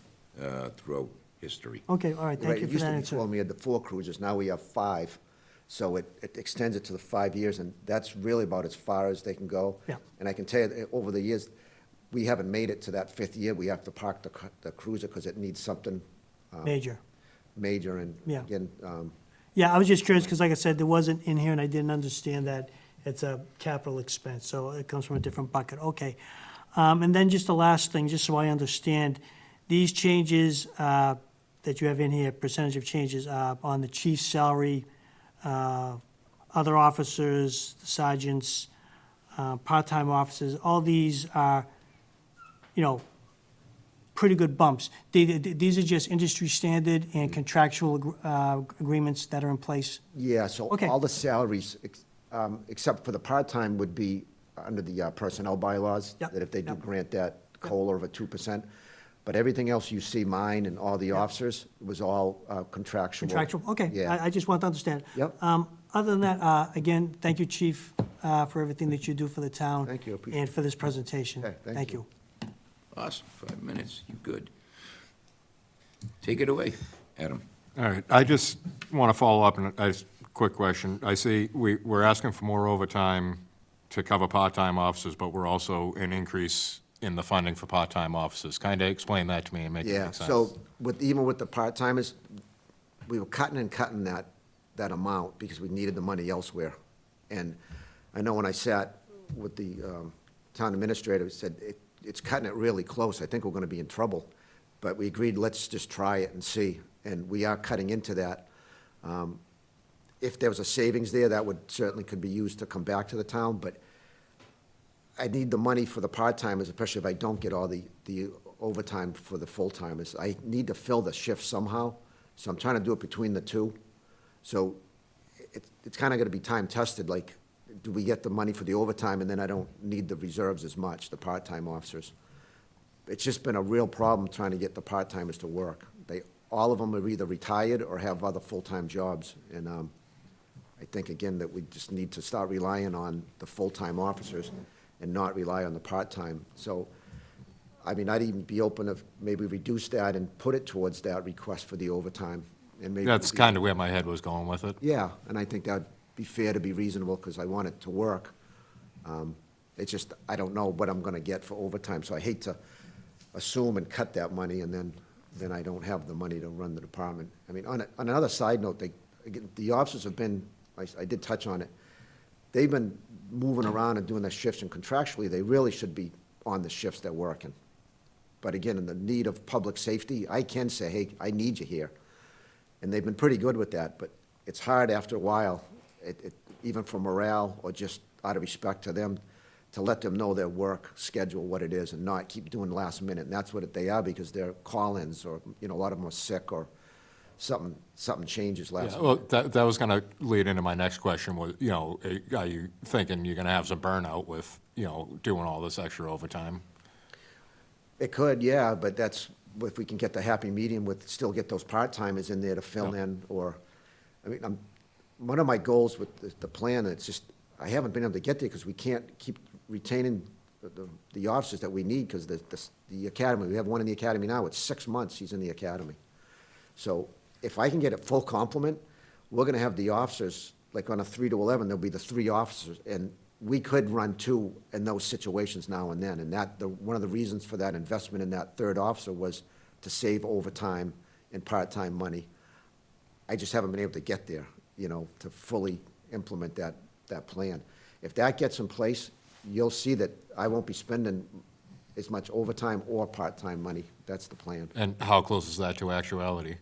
throughout history. Okay, all right, thank right, you it for used that to be 4, answer. and we had the 4 cruisers, now we have 5. So it extends it to the 5 years, and that's really about as far as they can go. Yeah. And I can tell you, that over the years, we haven't made it to that 5th year. We have to park the cruiser because it needs something Major. major, and Yeah. again, Yeah, I was just curious, because like I said, there wasn't in here, and I didn't understand that it's a capital expense, so it comes from a different bucket, okay. And then just the last thing, just so I understand, these changes that you have in here, percentage of changes on the chief's salary, other officers, sergeants, part-time officers, all these are, pretty good bumps. These are just industry standard and contractual agreements that are in place? yeah, so Okay. all the salaries, except for the part-time, would be under the personnel bylaws. Yep, That if they do yep. grant that COLA of a 2%. But everything else you see, mine and all the officers, was all contractual. Contractual, okay. Yeah. I just want to understand. Yep. Other than that, again, thank you, Chief, for everything that you do for the town. Thank you, I appreciate And for this presentation. Okay, thank Thank you. you. Awesome, 5 minutes, you good. Take it away, Adam. All right, I just want to follow up, and quick question. I see we're asking for more overtime to cover part-time officers, but we're also an increase in the funding for part-time officers. Kind of explain that to me and make it Yeah, make sense. so even with the part-timers, we were cutting and cutting that amount because we needed the money elsewhere. And I know when I sat with the town administrator, he said, it's cutting it really close. I think we're gonna be in trouble. But we agreed, let's just try it and see. And we are cutting into that. If there was a savings there, that would certainly could be used to come back to the town, but I need the money for the part-timers, especially if I don't get all the overtime for the full-timers. I need to fill the shift somehow, so I'm trying to do it between the two. So it's kind of going to be time-tested, like, do we get the money for the overtime, and then I don't need the reserves as much, the part-time officers? It's just been a real problem trying to get the part-timers to work. All of them are either retired or have other full-time jobs, and I think, again, that we just need to start relying on the full-time officers and not rely on the part-time. So, I mean, I'd even be open to maybe reduce that and put it towards that request for the overtime, and maybe. That's kind of where my head was going with it. Yeah, and I think that'd be fair to be reasonable, because I want it to work. It's just, I don't know what I'm gonna get for overtime, so I hate to assume and cut that money, and then I don't have the money to run the department. I mean, on another side note, the officers have been, I did touch on it, they've been moving around and doing their shifts, and contractually, they really should be on the shifts they're working. But again, in the need of public safety, I can say, hey, I need you here. And they've been pretty good with that, but it's hard after a while, even for morale or just out of respect to them, to let them know their work schedule, what it is, and not keep doing last minute. And that's what they are, because they're call-ins, or, you know, a lot of them are sick, or something changes last Yeah, well, minute. that was gonna lead into my next question was, you know, are you thinking you're gonna have some burnout with, you know, doing all this extra overtime? It could, yeah, but that's, if we can get the happy medium with, still get those part-timers in there to fill Yeah. in, or, I mean, one of my goals with the plan, it's just, I haven't been able to get there because we can't keep retaining the officers that we need, because the academy, we have one in the academy now, it's 6 months he's in the academy. So if I can get a full complement, we're gonna have the officers, like on a 3 to 11, there'll be the 3 officers, and we could run 2 in those situations now and then. And one of the reasons for that investment in that 3rd officer was to save overtime and part-time money. I just haven't been able to get there, you know, to fully implement that plan. If that gets in place, you'll see that I won't be spending as much overtime or part-time money. That's the plan. And how close is that to actuality?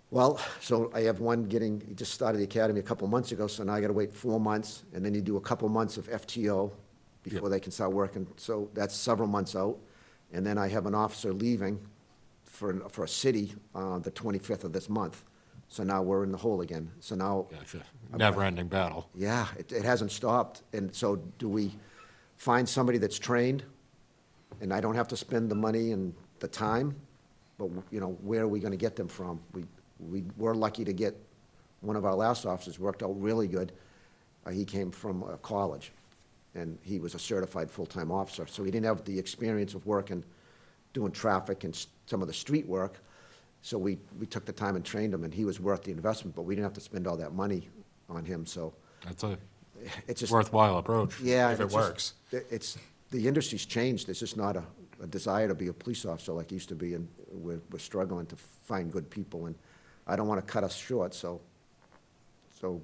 Well, so I have one he just started the academy a couple months ago, so now I gotta wait 4 months, and then you do a couple months of FTO before Yep. they can start working, so that's several months out. And then I have an officer leaving for a city, the 25th of this month, so now we're in the hole again. So now, Gotcha. Never-ending battle. yeah, it hasn't stopped, and so do we find somebody that's trained, and I don't have to spend the money and the time, but, you know, where are we gonna get them from? We're lucky to get, one of our last officers worked out really good. He came from college, and he was a certified full-time officer, so he didn't have the experience of working, doing traffic and some of the street work. So we took the time and trained him, and he was worth the investment, but we didn't have to spend all that money on him, so That's a it's just. worthwhile approach. Yeah. If it it's just- works. The industry's changed. There's just not a desire to be a police officer like it used to be, and we're struggling to find good people, and I don't want to cut us short, so to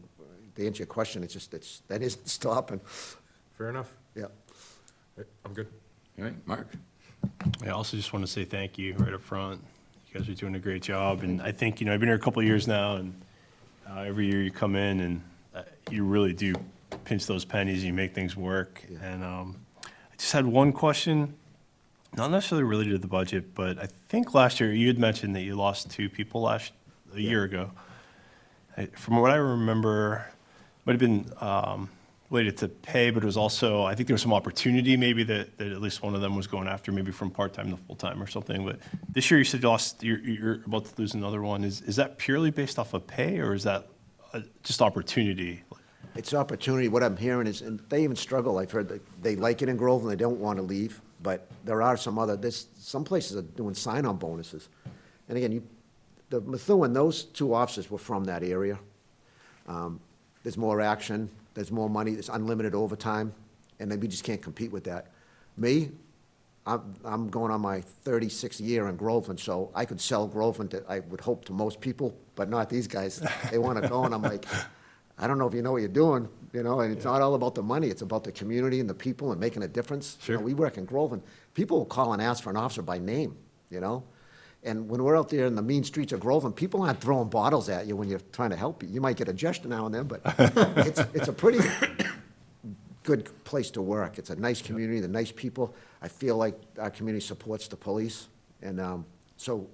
answer your question, that isn't stopping. Fair enough. Yeah. I'm good. All right, Mark? I also just want to say thank you right up front. You guys are doing a great job, and I think, you know, I've been here a couple of years now, and every year you come in and you really do pinch those pennies and you make things work. Yeah. And I just had one question, not necessarily related to the budget, but I think last year you had mentioned that you lost 2 people a year ago. From what I remember, might have been related to pay, but it was also, I think there was some opportunity maybe that at least one of them was going after, maybe from part-time to full-time or something. But this year you said you're about to lose another one. Is that purely based off of pay, or is that just opportunity? It's opportunity. What I'm hearing is, and they even struggle, I've heard that they like it in Groveland, they don't want to leave, but there are some places are doing sign-on bonuses. And again, the Methuen, those 2 officers were from that area. There's more action, there's more money, there's unlimited overtime, and then we just can't compete with that. Me, I'm going on my 36th year in Groveland, so I could sell Groveland, I would hope, to most people, but not these guys. They want to go, and I'm like, I don't know if you know what you're doing, you know, and it's not all about the money, it's about the community and the people and making a difference. You know, Sure. we work in Groveland, people will call and ask for an officer by name, you know? And when we're out there in the mean streets of Groveland, people aren't throwing bottles at you when you're trying to help you. You might get a gesture now and then, but it's a pretty good place to work. It's a nice community, the nice people. I feel like our community supports the police, and so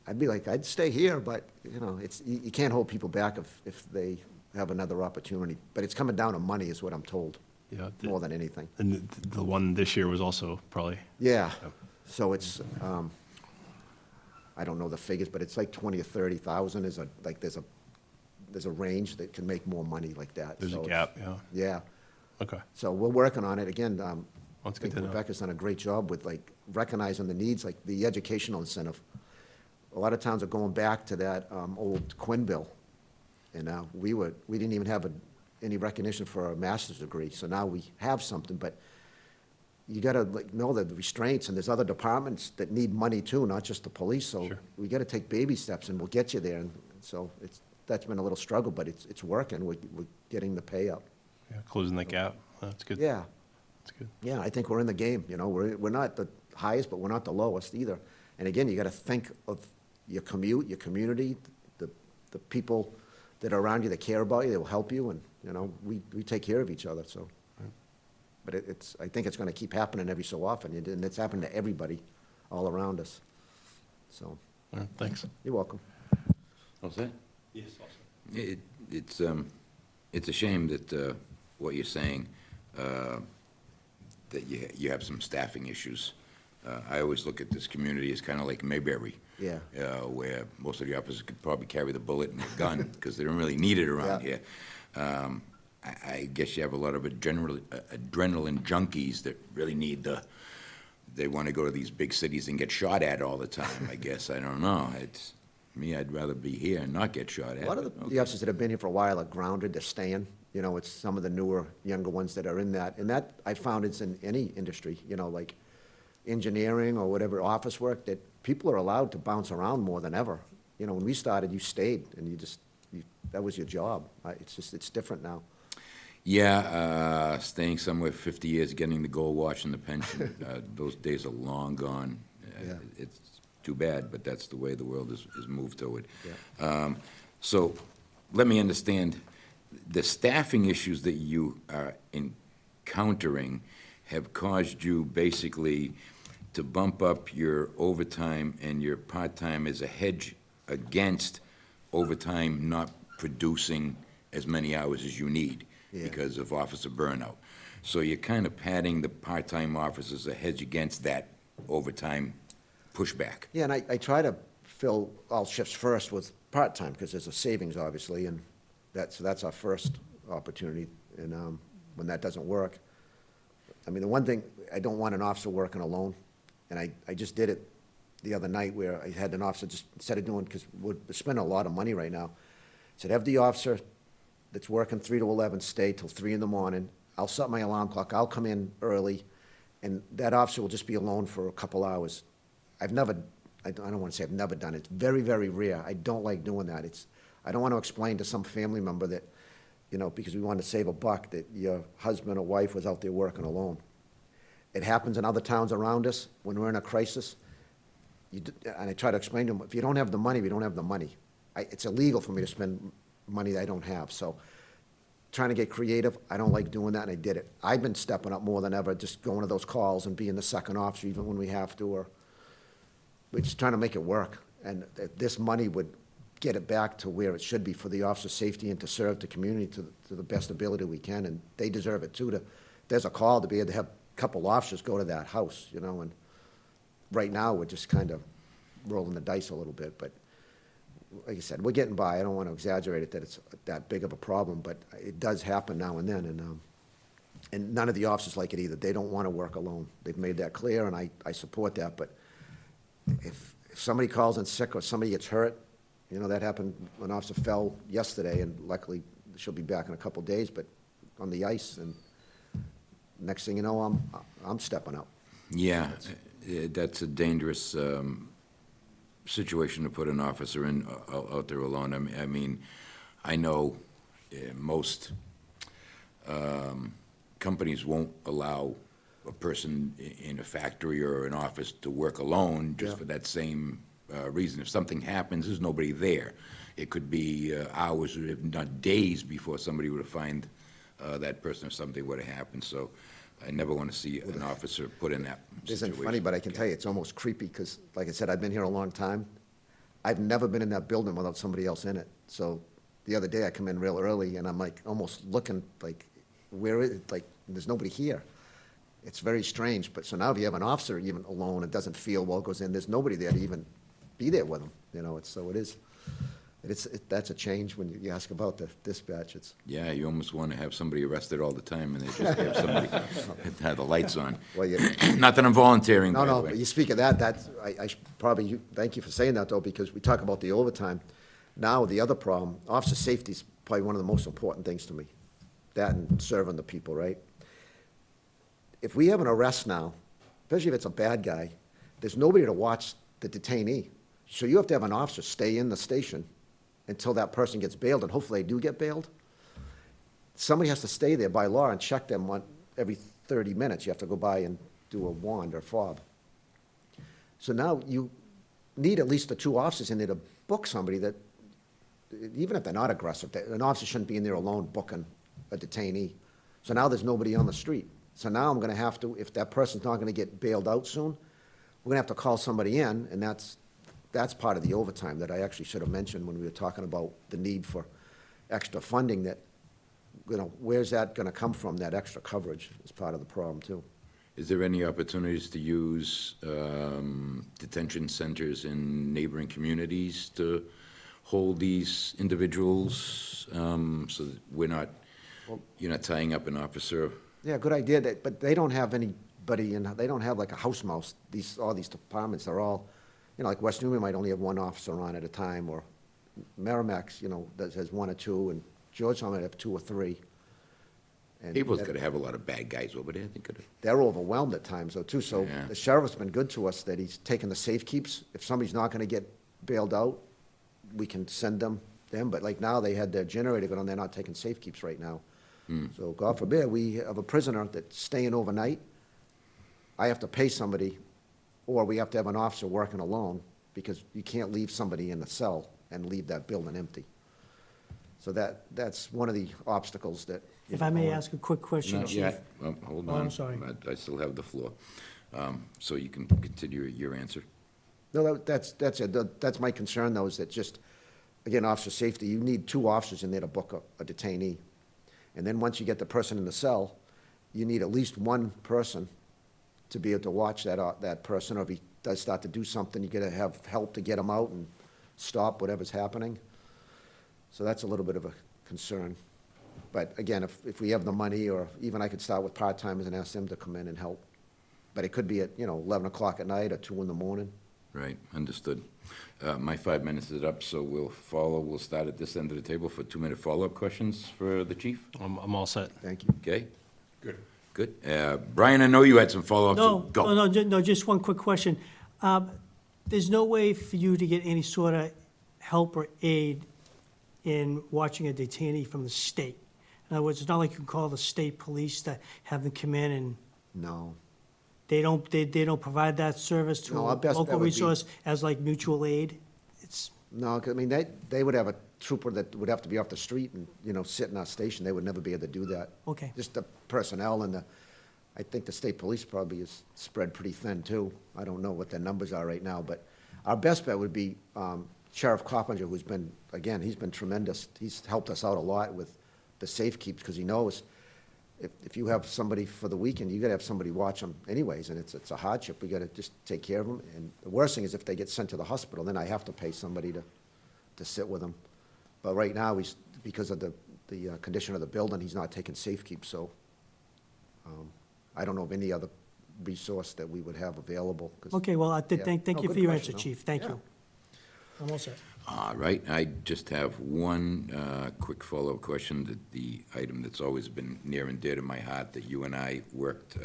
I'd stay here, but, you know, you can't hold people back if they have another opportunity. But it's coming down to money is what I'm told, Yeah. more than anything. And the one this year was also probably, Yeah, so it's, I don't know the figures, but it's like 20 or 30,000 there's a range that can make more money like that. there's So a it's- gap, yeah. Yeah, Okay. so we're working on it. Again, I That's good think to know. Rebecca's done a great job with like recognizing the needs, like the educational incentive. A lot of towns are going back to that old Quinn bill. And we didn't even have any recognition for a master's degree, so now we have something, but you gotta know the restraints, and there's other departments that need money too, not just the police, so Sure. we gotta take baby steps, and we'll get you there, and so that's been a little struggle, but it's working, we're getting the pay up. Yeah, closing that gap. That's good. Yeah, That's good. yeah, I think we're in the game, you know, we're not the highest, but we're not the lowest either. And again, you gotta think of your commute, your community, the people that are around you that care about you, that will help you, and, you know, we take care of each other, so. But I think it's gonna keep happening every so often, and it's happened to everybody all around us. So, All right, thanks. you're welcome. All set? Yes, awesome. It's a shame that, what you're saying, that you have some staffing issues. I always look at this community as kind of like Mayberry. Yeah. Where most of the officers could probably carry the bullet and the gun, because they don't really need it around Yeah. here. I guess you have a lot of adrenaline junkies that really need they want to go to these big cities and get shot at all the time, I guess. I don't know. Me, I'd rather be here and not get shot at. A lot of but the okay. officers that have been here for a while are grounded, they're staying. You know, it's some of the newer, younger ones that are in that. And that, I found it's in any industry, you know, like engineering or whatever, office work, that people are allowed to bounce around more than ever. You know, when we started, you stayed, and that was your job. It's different now. Yeah, staying somewhere 50 years, getting the gold watch and the pension, those days are long gone. Yeah. It's too bad, but that's the way the world is moved toward. Yeah. So, let me understand, the staffing issues that you are encountering have caused you basically to bump up your overtime and your part-time as a hedge against overtime not producing as many hours as you need Yeah. because of officer burnout. So you're kind of padding the part-time officers a hedge against that overtime pushback. Yeah, and I try to fill all shifts first with part-time, because there's a savings, obviously, and that's our first opportunity. And when that doesn't work, I mean, the one thing, I don't want an officer working alone, and I just did it the other night where I had an officer just, instead of doing, because we're spending a lot of money right now, said, have the officer that's working 3 to 11 stay till 3 in the morning. I'll set my alarm clock, I'll come in early, and that officer will just be alone for a couple hours. I don't want to say I've never done it. It's very, very rare. I don't like doing that. I don't want to explain to some family member that, you know, because we want to save a buck, that your husband or wife was out there working alone. It happens in other towns around us when we're in a crisis. And I try to explain to them, if you don't have the money, we don't have the money. It's illegal for me to spend money that I don't have. So trying to get creative, I don't like doing that, and I did it. I've been stepping up more than ever, just going to those calls and being the second officer even when we have to, or we're just trying to make it work. And this money would get it back to where it should be for the officer's safety and to serve the community to the best ability we can, and they deserve it too. There's a call to be able to have a couple officers go to that house, you know, and right now, we're just kind of rolling the dice a little bit, but like I said, we're getting by. I don't want to exaggerate it that it's that big of a problem, but it does happen now and then, and none of the officers like it either. They don't want to work alone. They've made that clear, and I support that, but if somebody calls in sick or somebody gets hurt, you know, that happened, an officer fell yesterday, and luckily she'll be back in a couple days, but on the ice, and next thing you know, I'm stepping up. Yeah, that's a dangerous situation to put an officer in out there alone. I mean, I know most companies won't allow a person in a factory or an office to work alone just Yeah. for that same reason. If something happens, there's nobody there. It could be hours, if not days, before somebody would find that person if something would have happened. So I never want to see an officer put in that It isn't situation. funny, but I can tell you, it's almost creepy, because, like I said, I've been here a long time. I've never been in that building without somebody else in it. So the other day, I come in real early, and I'm like, almost looking, like, where is it? Like, there's nobody here. It's very strange, but so now if you have an officer even alone, it doesn't feel well, goes in, there's nobody there to even be there with him, you know, that's a change when you ask about the dispatch, Yeah, you almost want to have somebody arrested all the time, and they just have somebody have the lights on. well, you, Not that I'm volunteering, no, by the no, way. but you speak of that, I should probably, thank you for saying that, though, because we talk about the overtime. Now, the other problem, officer safety is probably one of the most important things to me, that and serving the people, right? If we have an arrest now, especially if it's a bad guy, there's nobody to watch the detainee. So you have to have an officer stay in the station until that person gets bailed, and hopefully they do get bailed. Somebody has to stay there by law and check them every 30 minutes. You have to go by and do a wand or fob. So now you need at least the 2 officers in there to book somebody that, even if they're not aggressive, an officer shouldn't be in there alone booking a detainee. So now there's nobody on the street. So now I'm gonna have to, if that person's not gonna get bailed out soon, we're gonna have to call somebody in, and that's part of the overtime that I actually should have mentioned when we were talking about the need for extra funding, that, where's that gonna come from, that extra coverage is part of the problem too. Is there any opportunities to use detention centers in neighboring communities to hold these individuals, so that you're not tying up an officer? Yeah, good idea, but they don't have anybody they don't have like a house mouse, all these departments are all, like West Newbury might only have one officer on at a time, or Merrimack's, has one or two, and Georgetown might have two or three. And Cable's gotta have a lot of bad guys over there, they could. they're overwhelmed at times though, too, so Yeah. the sheriff's been good to us, that he's taken the safe keeps. If somebody's not gonna get bailed out, we can send them, but like now, they had their generator going on, they're not taking safe keeps right now. So God forbid, we have a prisoner that's staying overnight, I have to pay somebody, or we have to have an officer working alone, because you can't leave somebody in the cell and leave that building empty. So that's one of the obstacles that. If I may ask a quick question, Not Chief. yet. Well, hold Oh, on. I'm sorry. I still have the floor. So you can continue your answer. No, that's it. That's my concern, though, is that just, again, officer safety, you need two officers in there to book a detainee. And then once you get the person in the cell, you need at least one person to be able to watch that person, or if he does start to do something, you gotta have help to get him out and stop whatever's happening. So that's a little bit of a concern. But again, if we have the money, or even I could start with part-timers and ask them to come in and help. But it could be at, 11 o'clock at night or 2 in the morning. Right, understood. My 5 minutes is up, so we'll start at this end of the table for 2-minute follow-up questions for the chief, I'm all set. Thank you. okay? Good. Good. Brian, I know you had some follow-ups, so No, go. no, just one quick question. There's no way for you to get any sort of help or aid in watching a detainee from the state? In other words, it's not like you can call the state police to have them come in, and No. they don't provide that service to No, a our best bet local would be- resource as like mutual aid? It's, No, 'cause, I mean, they would have a trooper that would have to be off the street and, sit in our station. They would never be able to do that. okay. Just the personnel and I think the state police probably is spread pretty thin too. I don't know what their numbers are right now, but our best bet would be Sheriff Coppinger, who's been, again, he's been tremendous. He's helped us out a lot with the safe keeps, because he knows if you have somebody for the weekend, you gotta have somebody watch them anyways, and it's a hardship. We gotta just take care of them. And the worst thing is if they get sent to the hospital, then I have to pay somebody to sit with them. But right now, because of the condition of the building, he's not taking safe keeps, so I don't know of any other resource that we would have available. 'Cause- Okay, well, Yeah. thank No, you good for your question, answer, though. Chief. Thank Yeah. you. I'm all set. All right, I just have one quick follow-up question, that the item that's always been near and dear to my heart, that you and I worked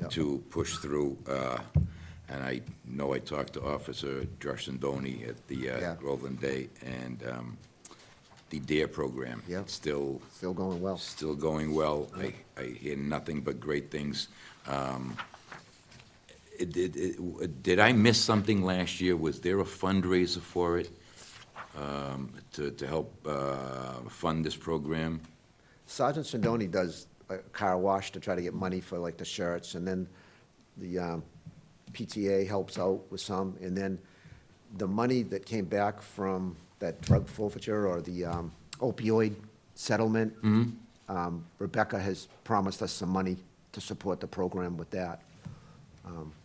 to push through, and I know I talked to Officer Josh Sindoni at the Yeah. Groveland Day, and the DARE program. Yeah. It's still Going well. Still going well. I hear nothing but great things. Did I miss something last year? Was there a fundraiser for it, to help fund this program? Sergeant Sindoni does a car wash to try to get money for like the shirts, and then the PTA helps out with some, and then the money that came back from that drug forfeiture or the opioid settlement, Rebecca has promised us some money to support the program with that,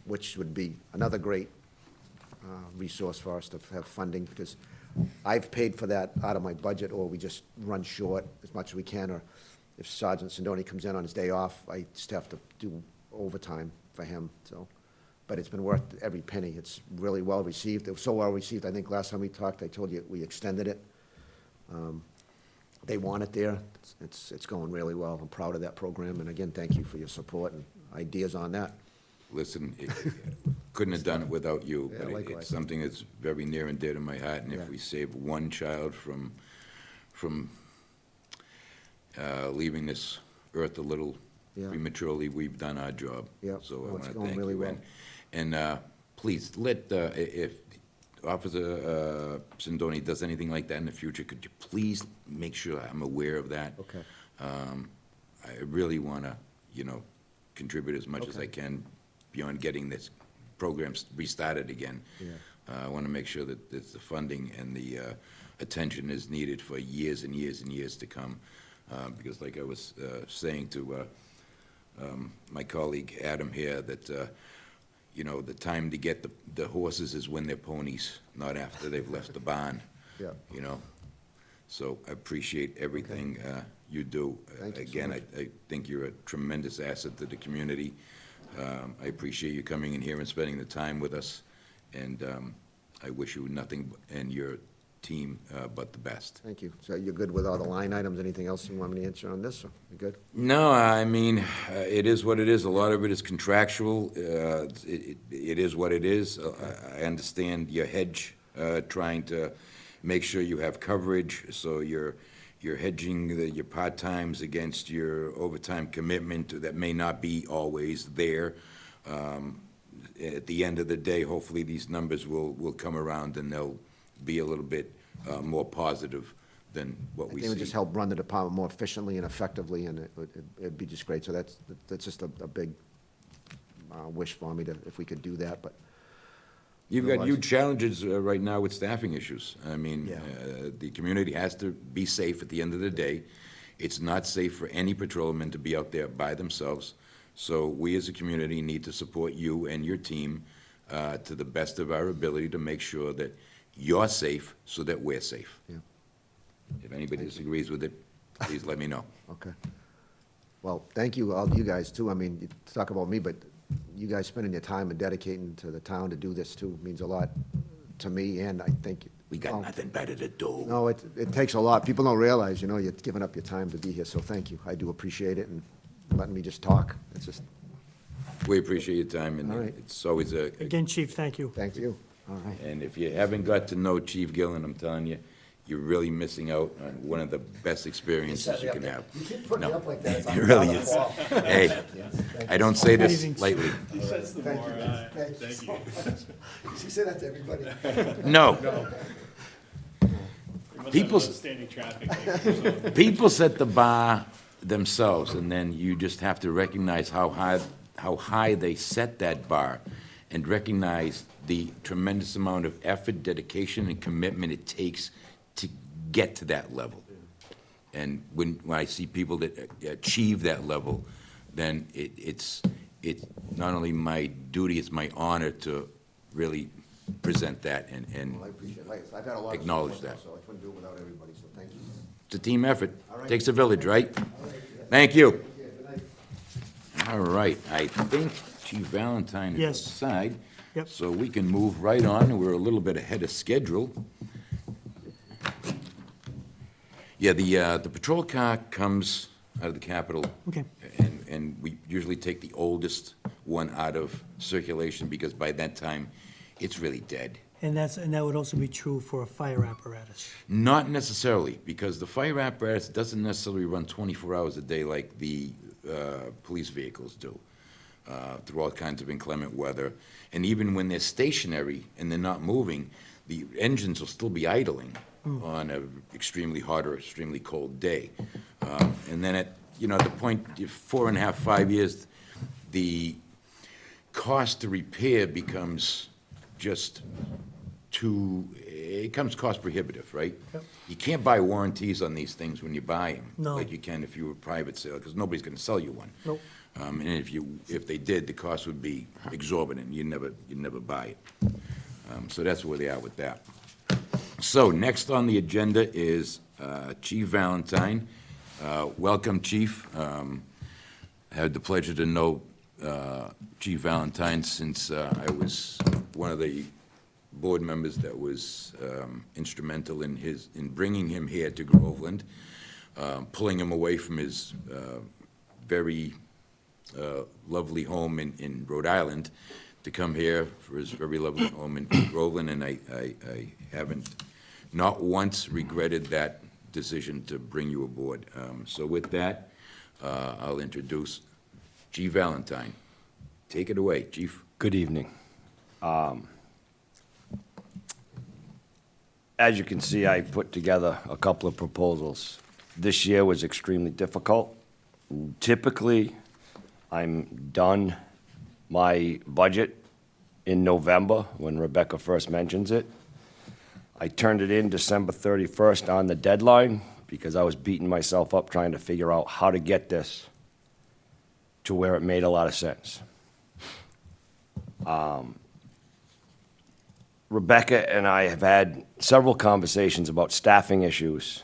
which would be another great resource for us to have funding, because I've paid for that out of my budget, or we just run short as much as we can, or if Sergeant Sindoni comes in on his day off, I just have to do overtime for him, so. But it's been worth every penny. It's really well received. It was so well received, I think last time we talked, I told you we extended it. They want it there. It's going really well. I'm proud of that program, and again, thank you for your support and ideas on that. Listen, couldn't have done it without you, Yeah, but likewise. it's something that's very near and dear to my heart, and Yeah. if we save one child from leaving this earth a little Yeah. prematurely, we've done our job. Yeah. So I Well, want it's to going thank really you. well. And please, if Officer Sindoni does anything like that in the future, could you please make sure I'm aware of that? Okay. I really want to contribute as much as I can beyond getting this program restarted again. Yeah. I want to make sure that the funding and the attention is needed for years and years and years to come. Because like I was saying to my colleague Adam here, that, the time to get the horses is when they're ponies, not after they've left the barn. Yeah. So I appreciate everything you do. Thank you so Again, much. I think you're a tremendous asset to the community. I appreciate you coming in here and spending the time with us, and I wish you nothing and your team but the best. Thank you. So you're good with all the line items? Anything else you want me to answer on this? Or you good? No, I mean, it is what it is. A lot of it is contractual. It is what it is. I understand your hedge, trying to make sure you have coverage, so you're hedging your part-times against your overtime commitment that may not be always there. At the end of the day, hopefully, these numbers will come around and they'll be a little bit more positive than what we It would see. just help run the department more efficiently and effectively, and it'd be just great. So that's just a big wish for me if we could do that, but. You've got Otherwise- huge challenges right now with staffing issues. I mean, Yeah. the community has to be safe at the end of the day. It's not safe for any patrolman to be out there by themselves. So we as a community need to support you and your team to the best of our ability to make sure that you're safe so that we're safe. Yeah. If anybody disagrees with it, please let me know. Okay. Well, thank you, all you guys, too. I mean, you talk about me, but you guys spending your time and dedicating to the town to do this, too, means a lot to me, and I think. We got nothing better to do. No, it takes a lot. People don't realize, you're giving up your time to be here, so thank you. I do appreciate it, and letting me just talk. It's just, We appreciate your time, and All right. it's always a, Again, Chief, thank you. thank you. All right. and if you haven't got to know Chief Gillen, I'm telling you, you're really missing out on one of the best experiences you can have. You keep putting me No, up like that. It really is. Hey, I don't say Good this evening. lightly. Thank you. She said that to everybody. No. People, Standing traffic. people set the bar themselves, and then you just have to recognize how high they set that bar, and recognize the tremendous amount of effort, dedication, and commitment it takes to get to that level. And when I see people that achieve that level, then it's not only my duty, it's my honor to really present that and Well, I appreciate it. Like I said, I've had a lot of. Acknowledge support, that. So I couldn't do it without everybody, so thank you. it's a team effort. All right. Takes a village, right? Thank you. Yeah, good night. All right, I think Chief Valentine is Yes. outside. Yep. So we can move right on. We're a little bit ahead of schedule. Yeah, the patrol car comes out of the Capitol. Okay. And we usually take the oldest one out of circulation because by that time, it's really dead. And that would also be true for a fire apparatus. Not necessarily, because the fire apparatus doesn't necessarily run 24 hours a day like the police vehicles do, through all kinds of inclement weather. And even when they're stationary and they're not moving, the engines will still be idling on an extremely hot or extremely cold day. And then at, the point, 4.5, 5 years, the cost to repair becomes just it becomes cost prohibitive, right? Yep. You can't buy warranties on these things when you buy them. No. Like you can if you were a private sale, because nobody's gonna sell you one. Nope. And if they did, the cost would be exorbitant, you'd never buy it. So that's where they are with that. So next on the agenda is Chief Valentine. Welcome, Chief. I had the pleasure to know Chief Valentine since I was one of the board members that was instrumental in bringing him here to Groveland, pulling him away from his very lovely home in Rhode Island to come here for his very lovely home in Groveland, and I haven't not once regretted that decision to bring you aboard. So with that, I'll introduce Chief Valentine. Take it away, Chief. Good evening. As you can see, I put together a couple of proposals. This year was extremely difficult. Typically, I'm done my budget in November, when Rebecca first mentions it. I turned it in December 31st on the deadline, because I was beating myself up trying to figure out how to get this to where it made a lot of sense. Rebecca and I have had several conversations about staffing issues,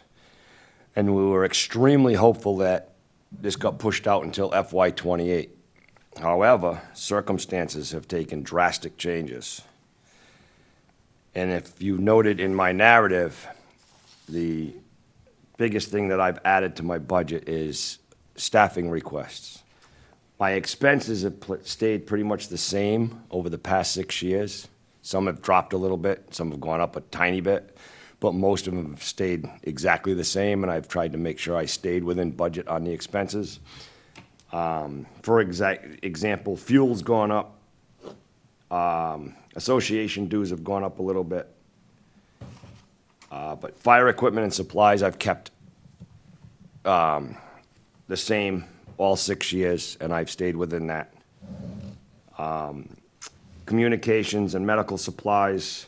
and we were extremely hopeful that this got pushed out until FY '28. However, circumstances have taken drastic changes. And if you noted in my narrative, the biggest thing that I've added to my budget is staffing requests. My expenses have stayed pretty much the same over the past 6 years. Some have dropped a little bit, some have gone up a tiny bit, but most of them have stayed exactly the same, and I've tried to make sure I stayed within budget on the expenses. For example, fuel's gone up. Association dues have gone up a little bit. But fire equipment and supplies I've kept the same all 6 years, and I've stayed within that. Communications and medical supplies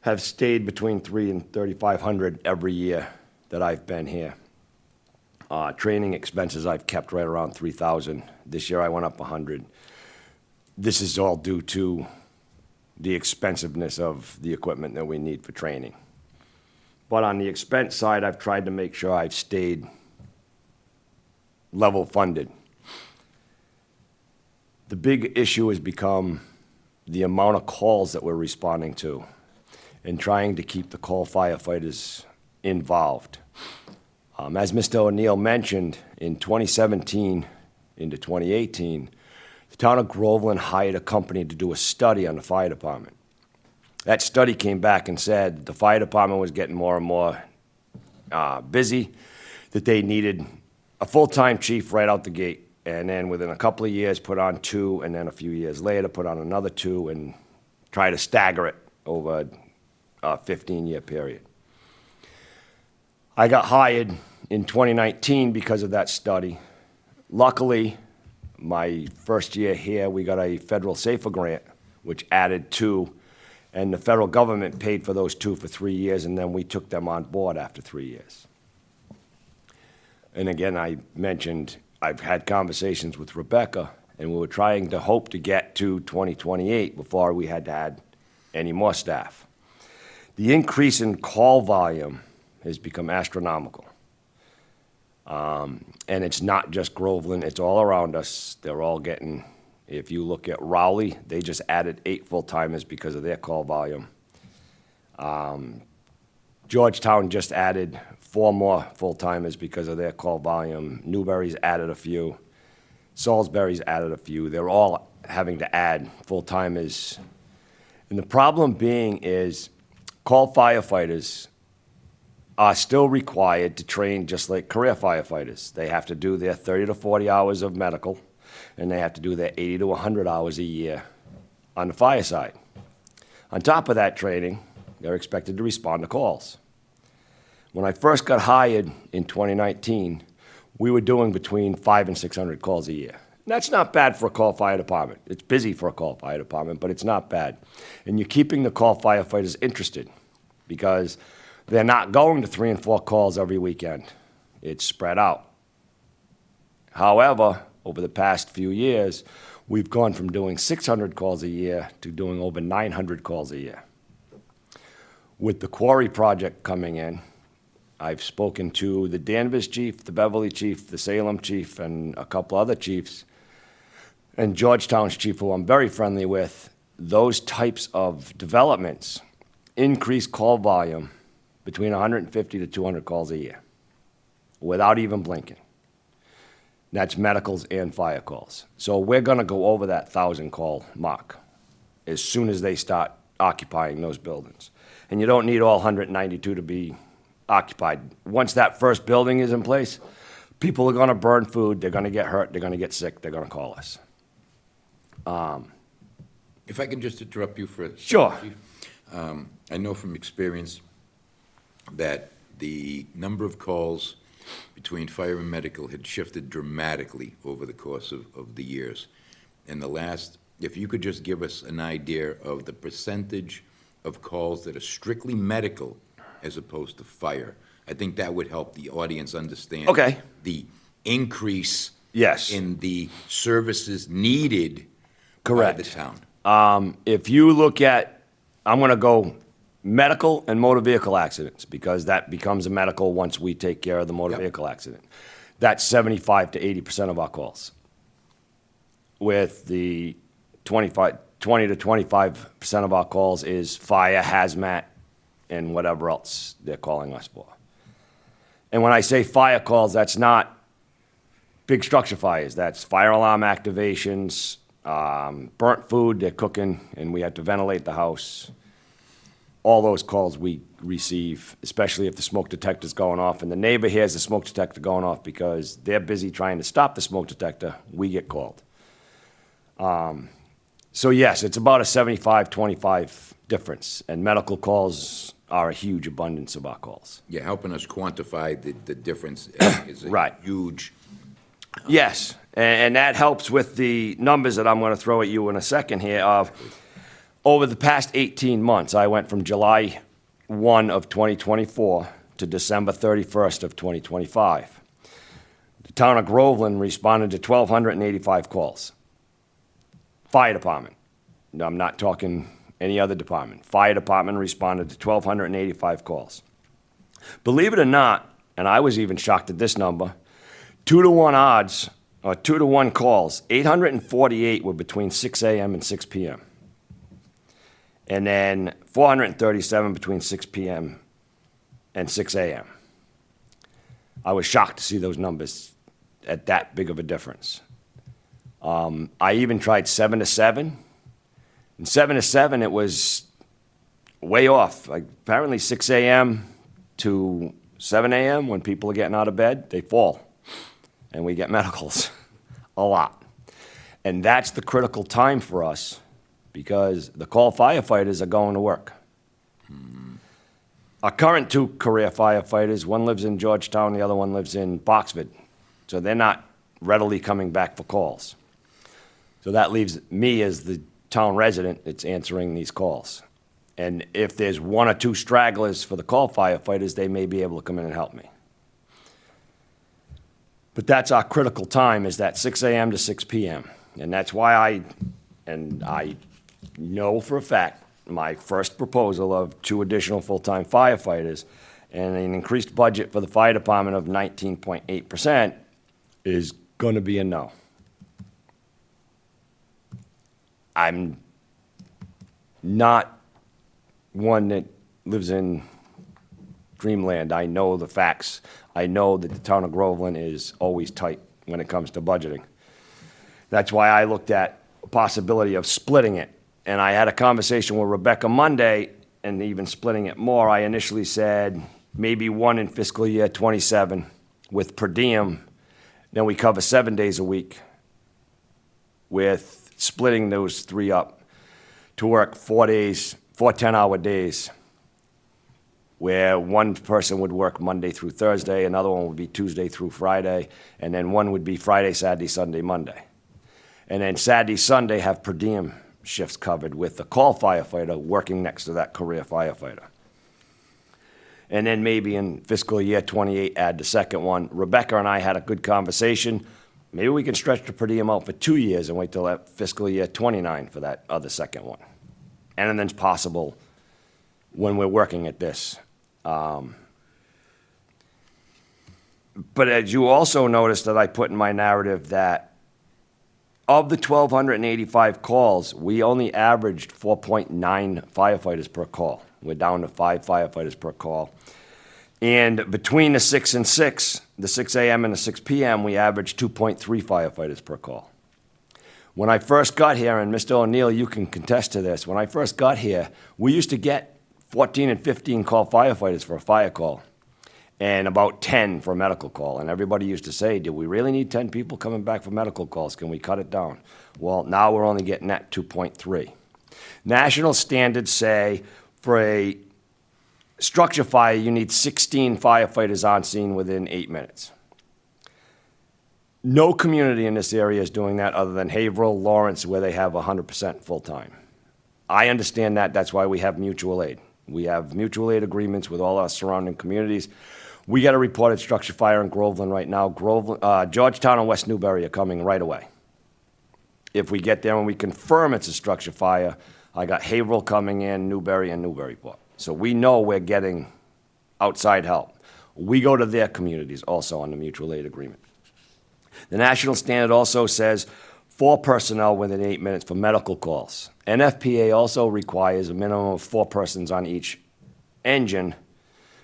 have stayed between $3,000 and $3,500 every year that I've been here. Training expenses I've kept right around $3,000. This year I went up $100. This is all due to the expensiveness of the equipment that we need for training. But on the expense side, I've tried to make sure I've stayed level funded. The big issue has become the amount of calls that we're responding to and trying to keep the call firefighters involved. As Mr. O'Neill mentioned, in 2017 into 2018, the town of Groveland hired a company to do a study on the fire department. That study came back and said the fire department was getting more and more busy, that they needed a full-time chief right out the gate, and then within a couple of years put on 2, and then a few years later put on another 2, and try to stagger it over a 15-year period. I got hired in 2019 because of that study. Luckily, my first year here, we got a federal SAFER grant, which added 2, and the federal government paid for those 2 for 3 years, and then we took them on board after 3 years. And again, I mentioned I've had conversations with Rebecca, and we were trying to hope to get to 2028 before we had to add any more staff. The increase in call volume has become astronomical. And it's not just Groveland, it's all around us. They're all getting, if you look at Rowley, they just added 8 full-timers because of their call volume. Georgetown just added 4 more full-timers because of their call volume. Newbury's added a few. Salisbury's added a few. They're all having to add full-timers. And the problem being is call firefighters are still required to train just like career firefighters. They have to do their 30 to 40 hours of medical, and they have to do their 80 to 100 hours a year on the fire side. On top of that training, they're expected to respond to calls. When I first got hired in 2019, we were doing between 500 and 600 calls a year. That's not bad for a call fire department. It's busy for a call fire department, but it's not bad. And you're keeping the call firefighters interested because they're not going to 3 and 4 calls every weekend. It's spread out. However, over the past few years, we've gone from doing 600 calls a year to doing over 900 calls a year. With the quarry project coming in, I've spoken to the Danvers chief, the Beverly chief, the Salem chief, and a couple other chiefs, and Georgetown's chief, who I'm very friendly with. Those types of developments increase call volume between 150 to 200 calls a year without even blinking. That's medicals and fire calls. So we're going to go over that 1,000 call mark as soon as they start occupying those buildings. And you don't need all 192 to be occupied. Once that first building is in place, people are going to burn food, they're going to get hurt, they're going to get sick, they're going to call us. If I can just interrupt you for a second, Sure. Chief. I know from experience that the number of calls between fire and medical had shifted dramatically over the course of the years. And if you could just give us an idea of the percentage of calls that are strictly medical as opposed to fire, I think that would help the audience understand. Okay. The increase. Yes. In the services needed. Correct. By the town. If you look at, I'm going to go medical and motor vehicle accidents, because that becomes a medical once we take care of the motor Yep. vehicle accident. That's 75 to 80% of our calls. With the 20 to 25% of our calls is fire, hazmat, and whatever else they're calling us for. And when I say fire calls, that's not big structure fires. That's fire alarm activations, burnt food they're cooking, and we have to ventilate the house. All those calls we receive, especially if the smoke detector's going off, and the neighbor hears the smoke detector going off because they're busy trying to stop the smoke detector, we get called. So yes, it's about a 75-25 difference, and medical calls are a huge abundance of our calls. Yeah, helping us quantify the difference is a Right. huge. Yes, and that helps with the numbers that I'm going to throw at you in a second here of, over the past 18 months, I went from July 1 of 2024 to December 31st of 2025. The town of Groveland responded to 1,285 calls. Fire department, no, I'm not talking any other department. Fire department responded to 1,285 calls. Believe it or not, and I was even shocked at this number, 2-to-1 odds, or 2-to-1 calls, 848 were between 6 a.m. and 6 p.m. And then 437 between 6 p.m. and 6 a.m. I was shocked to see those numbers at that big of a difference. I even tried 7 to 7. And 7 to 7, it was way off. Like, apparently 6 a.m. to 7 a.m., when people are getting out of bed, they fall. And we get medicals a lot. And that's the critical time for us, because the call firefighters are going to work. Our current 2 career firefighters, one lives in Georgetown, the other one lives in Boxford. So they're not readily coming back for calls. So that leaves me as the town resident that's answering these calls. And if there's 1 or 2 stragglers for the call firefighters, they may be able to come in and help me. But that's our critical time, is that 6 a.m. to 6 p.m. And that's why I know for a fact my first proposal of 2 additional full-time firefighters and an increased budget for the fire department of 19.8% is going to be a no. I'm not one that lives in dreamland. I know the facts. I know that the town of Groveland is always tight when it comes to budgeting. That's why I looked at a possibility of splitting it. And I had a conversation with Rebecca Monday, and even splitting it more. I initially said maybe 1 in fiscal year '27 with per diem. Then we cover 7 days a week, with splitting those 3 up to work 4 days, 4 10-hour days, where one person would work Monday through Thursday, another one would be Tuesday through Friday, and then one would be Friday, Saturday, Sunday, Monday. And then Saturday, Sunday have per diem shifts covered with the call firefighter working next to that career firefighter. And then maybe in fiscal year '28, add the second one. Rebecca and I had a good conversation. Maybe we can stretch the per diem out for 2 years and wait till that fiscal year '29 for that other second one. And then it's possible when we're working at this. But as you also noticed that I put in my narrative that of the 1,285 calls, we only averaged 4.9 firefighters per call. We're down to 5 firefighters per call. And between the 6 and 6, the 6 a.m. and the 6 p.m., we averaged 2.3 firefighters per call. When I first got here, and Mr. O'Neill, you can contest to this, when I first got here, we used to get 14 and 15 call firefighters for a fire call, and about 10 for a medical call. And everybody used to say, do we really need 10 people coming back for medical calls? Can we cut it down? Well, now we're only getting at 2.3. National standards say for a Structure fire, you need 16 firefighters on scene within 8 minutes. No community in this area is doing that other than Haverhill, Lawrence, where they have 100% full-time. I understand that. That's why we have mutual aid. We have mutual aid agreements with all our surrounding communities. We got a reported structure fire in Groveland right now. Georgetown and West Newbury are coming right away. If we get there and we confirm it's a structure fire, I got Haverhill coming in, Newbury, and Newburyport. So we know we're getting outside help. We go to their communities also on the mutual aid agreement. The national standard also says 4 personnel within 8 minutes for medical calls. NFPA also requires a minimum of 4 persons on each engine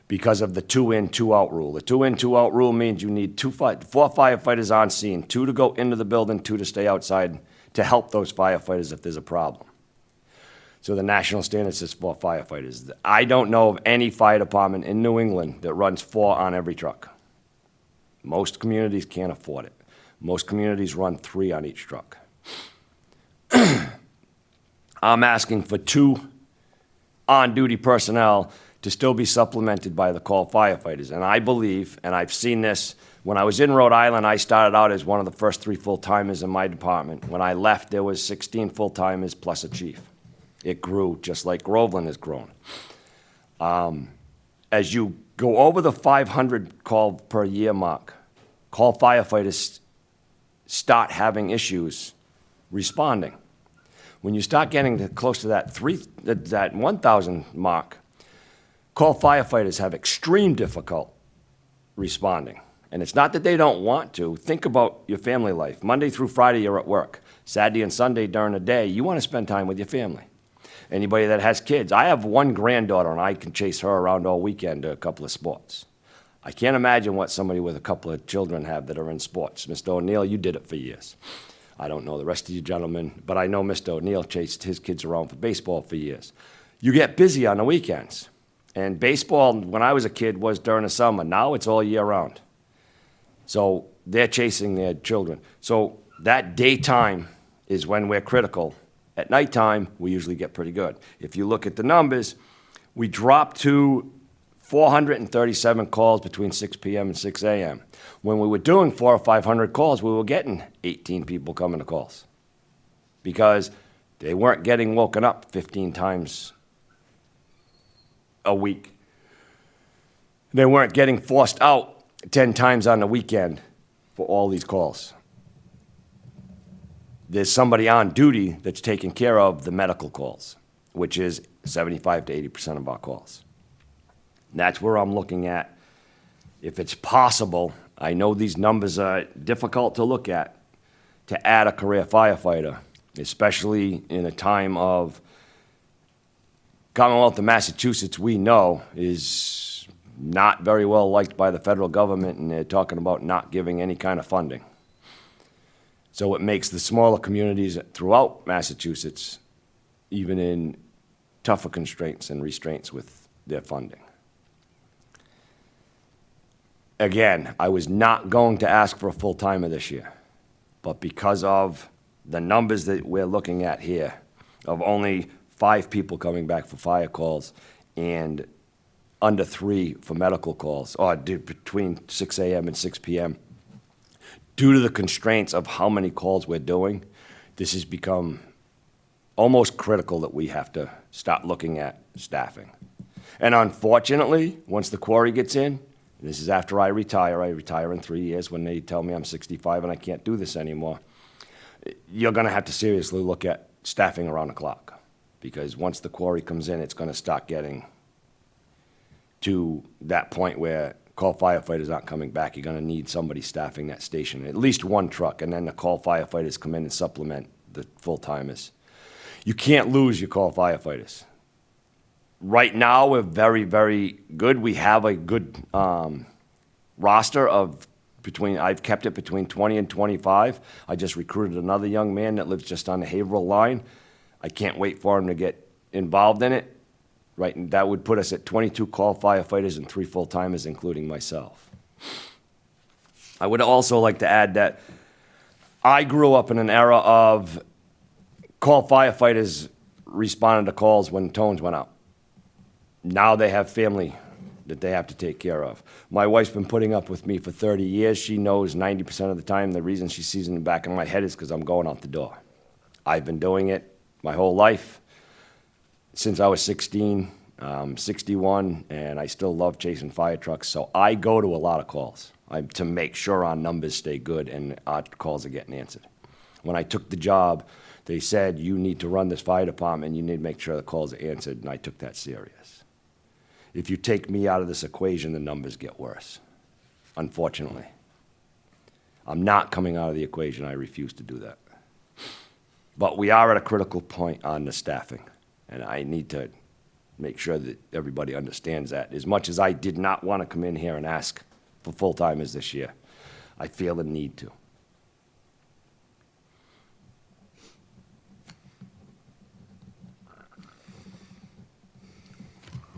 because of the 2-in, 2-out rule. The 2-in, 2-out rule means you need 4 firefighters on scene, 2 to go into the building, 2 to stay outside to help those firefighters if there's a problem. So the national standard says 4 firefighters. I don't know of any fire department in New England that runs 4 on every truck. Most communities can't afford it. Most communities run 3 on each truck. I'm asking for 2 on-duty personnel to still be supplemented by the call firefighters. And I believe, and I've seen this, when I was in Rhode Island, I started out as one of the first 3 full-timers in my department. When I left, there was 16 full-timers plus a chief. It grew just like Groveland has grown. As you go over the 500 call per year mark, call firefighters start having issues responding. When you start getting close to that 1,000 mark, call firefighters have extreme difficulty responding. And it's not that they don't want to. Think about your family life. Monday through Friday, you're at work. Saturday and Sunday during the day, you want to spend time with your family. Anybody that has kids. I have 1 granddaughter, and I can chase her around all weekend to a couple of sports. I can't imagine what somebody with a couple of children have that are in sports. Mr. O'Neill, you did it for years. I don't know the rest of you gentlemen, but I know Mr. O'Neill chased his kids around for baseball for years. You get busy on the weekends. And baseball, when I was a kid, was during the summer. Now it's all year round. So they're chasing their children. So that daytime is when we're critical. At nighttime, we usually get pretty good. If you look at the numbers, we dropped to 437 calls between 6 p.m. and 6 a.m. When we were doing 400 or 500 calls, we were getting 18 people coming to calls because they weren't getting woken up 15 times a week. They weren't getting forced out 10 times on the weekend for all these calls. There's somebody on duty that's taking care of the medical calls, which is 75 to 80% of our calls. And that's where I'm looking at. If it's possible, I know these numbers are difficult to look at, to add a career firefighter, especially in a time of Commonwealth of Massachusetts, we know, is not very well liked by the federal government, and they're talking about not giving any kind of funding. So it makes the smaller communities throughout Massachusetts even in tougher constraints and restraints with their funding. Again, I was not going to ask for a full-timer this year, but because of the numbers that we're looking at here, of only 5 people coming back for fire calls and under 3 for medical calls, or between 6 a.m. and 6 p.m., due to the constraints of how many calls we're doing, this has become almost critical that we have to start looking at staffing. And unfortunately, once the quarry gets in, and this is after I retire in 3 years when they tell me I'm 65 and I can't do this anymore, you're going to have to seriously look at staffing around the clock. Because once the quarry comes in, it's going to start getting to that point where call firefighters aren't coming back. You're going to need somebody staffing that station, at least 1 truck, and then the call firefighters come in and supplement the full-timers. You can't lose your call firefighters. Right now, we're very, very good. We have a good roster of I've kept it between 20 and 25. I just recruited another young man that lives just on the Haverhill line. I can't wait for him to get involved in it. Right, and that would put us at 22 call firefighters and 3 full-timers, including myself. I would also like to add that I grew up in an era of call firefighters responding to calls when tones went out. Now they have family that they have to take care of. My wife's been putting up with me for 30 years. She knows 90% of the time the reason she sees in the back of my head is because I'm going out the door. I've been doing it my whole life, since I was 16, 61, and I still love chasing fire trucks. So I go to a lot of calls to make sure our numbers stay good and our calls are getting answered. When I took the job, they said, you need to run this fire department, you need to make sure the calls are answered, and I took that serious. If you take me out of this equation, the numbers get worse, unfortunately. I'm not coming out of the equation, I refuse to do that. But we are at a critical point on the staffing, and I need to make sure that everybody understands that. As much as I did not want to come in here and ask for full-timers this year, I feel the need to.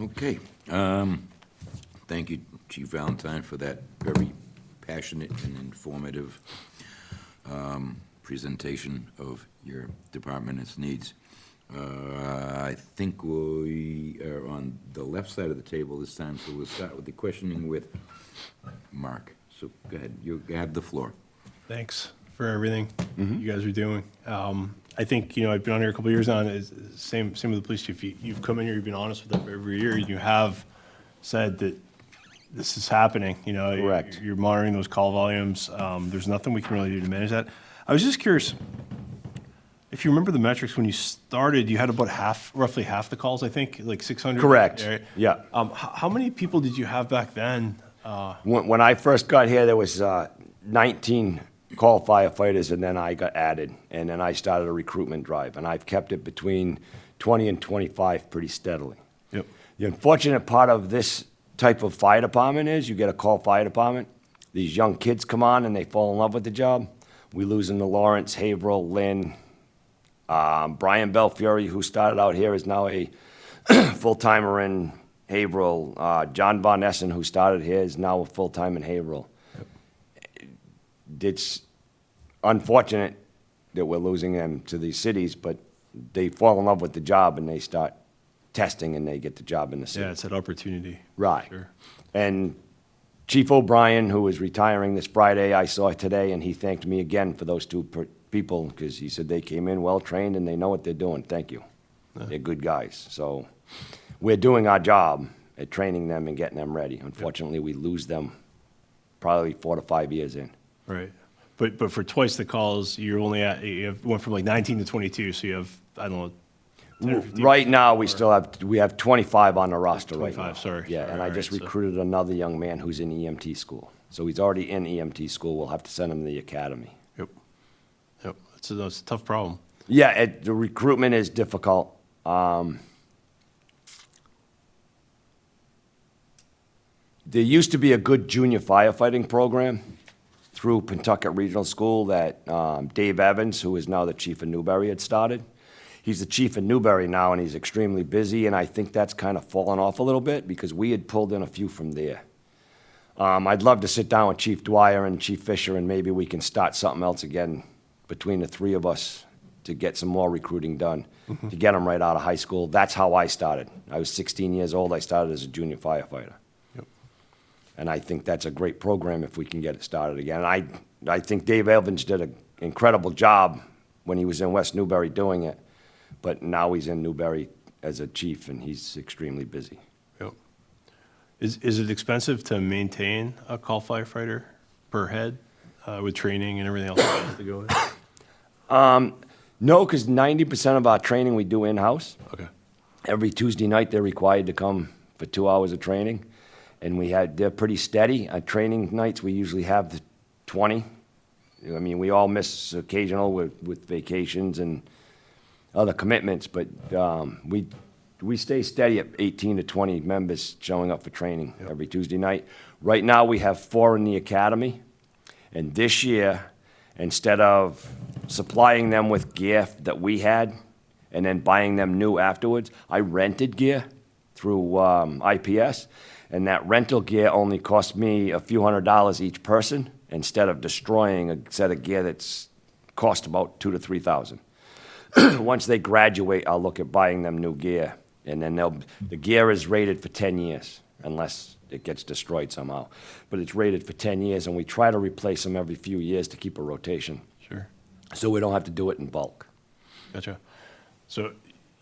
Okay. Thank you, Chief Valentine, for that very passionate and informative presentation of your department and its needs. I think we are on the left side of the table this time, so we'll start with the questioning with Mark. So go ahead, you have the floor. Thanks for everything you guys are doing. I think, I've been on here a couple of years now, and it's same with the police chief. You've come in here, you've been honest with them every year. You have said that this is happening, Correct. You're monitoring those call volumes. There's nothing we can really do to manage that. I was just curious, if you remember the metrics, when you started, you had about roughly half the calls, I think, like 600? Correct. Right? Yeah. How many people did you have back then? When I first got here, there was 19 call firefighters, and then I got added, and then I started a recruitment drive, and I've kept it between 20 and 25 pretty steadily. Yep. The unfortunate part of this type of fire department is you get a call fire department, these young kids come on and they fall in love with the job. We lose them to Lawrence, Haverhill, Lynn, Brian Belfiore, who started out here, is now a full-timer in Haverhill. John Von Essen, who started here, is now a full-time in Haverhill. It's unfortunate that we're losing them to these cities, but they fall in love with the job and they start testing and they get the job in the city. Yeah, it's an opportunity. Right. Sure. And Chief O'Brien, who is retiring this Friday, I saw today, and he thanked me again for those two people, because he said they came in well-trained and they know what they're doing. Thank you. They're good guys. So we're doing our job at training them and getting them ready. Unfortunately, we lose them probably 4 to 5 years in. Right. But for twice the calls, you're only went from like 19 to 22, so you have, I don't know, 10 or 15? Right now, we have 25 on the roster right now. 25, sorry. Yeah, Sorry, and I all just right, so- recruited another young man who's in EMT school. So he's already in EMT school. We'll have to send him to the academy. Yep. Yep. It's a tough problem. Yeah, the recruitment is difficult. There used to be a good junior firefighting program through Pentucket Regional School that Dave Evans, who is now the chief of Newbury, had started. He's the chief of Newbury now, and he's extremely busy, and I think that's kind of fallen off a little bit because we had pulled in a few from there. I'd love to sit down with Chief Dwyer and Chief Fisher, and maybe we can start something else again between the three of us to get some more recruiting done, to get them right out of high school. That's how I started. I was 16 years old. I started as a junior firefighter. Yep. And I think that's a great program if we can get it started again. I think Dave Evans did an incredible job when he was in West Newbury doing it, but now he's in Newbury as a chief, and he's extremely busy. Yep. Is it expensive to maintain a call firefighter per head with training and everything else that has to go with? No, because 90% of our training we do in-house. Okay. Every Tuesday night, they're required to come for 2 hours of training, and they're pretty steady. Training nights, we usually have the 20. I mean, we all miss occasional with vacations and other commitments, but we stay steady at 18 to 20 members showing up for training every Tuesday night. Right now, we have 4 in the academy, and this year, instead of supplying them with gear that we had and then buying them new afterwards, I rented gear through IPS, and that rental gear only cost me a few $100s each person instead of destroying a set of gear that's cost about $2,000 to $3,000. Once they graduate, I'll look at buying them new gear And then the gear is rated for 10 years, unless it gets destroyed somehow. But it's rated for 10 years, and we try to replace them every few years to keep a rotation, Sure. so we don't have to do it in bulk. Gotcha. So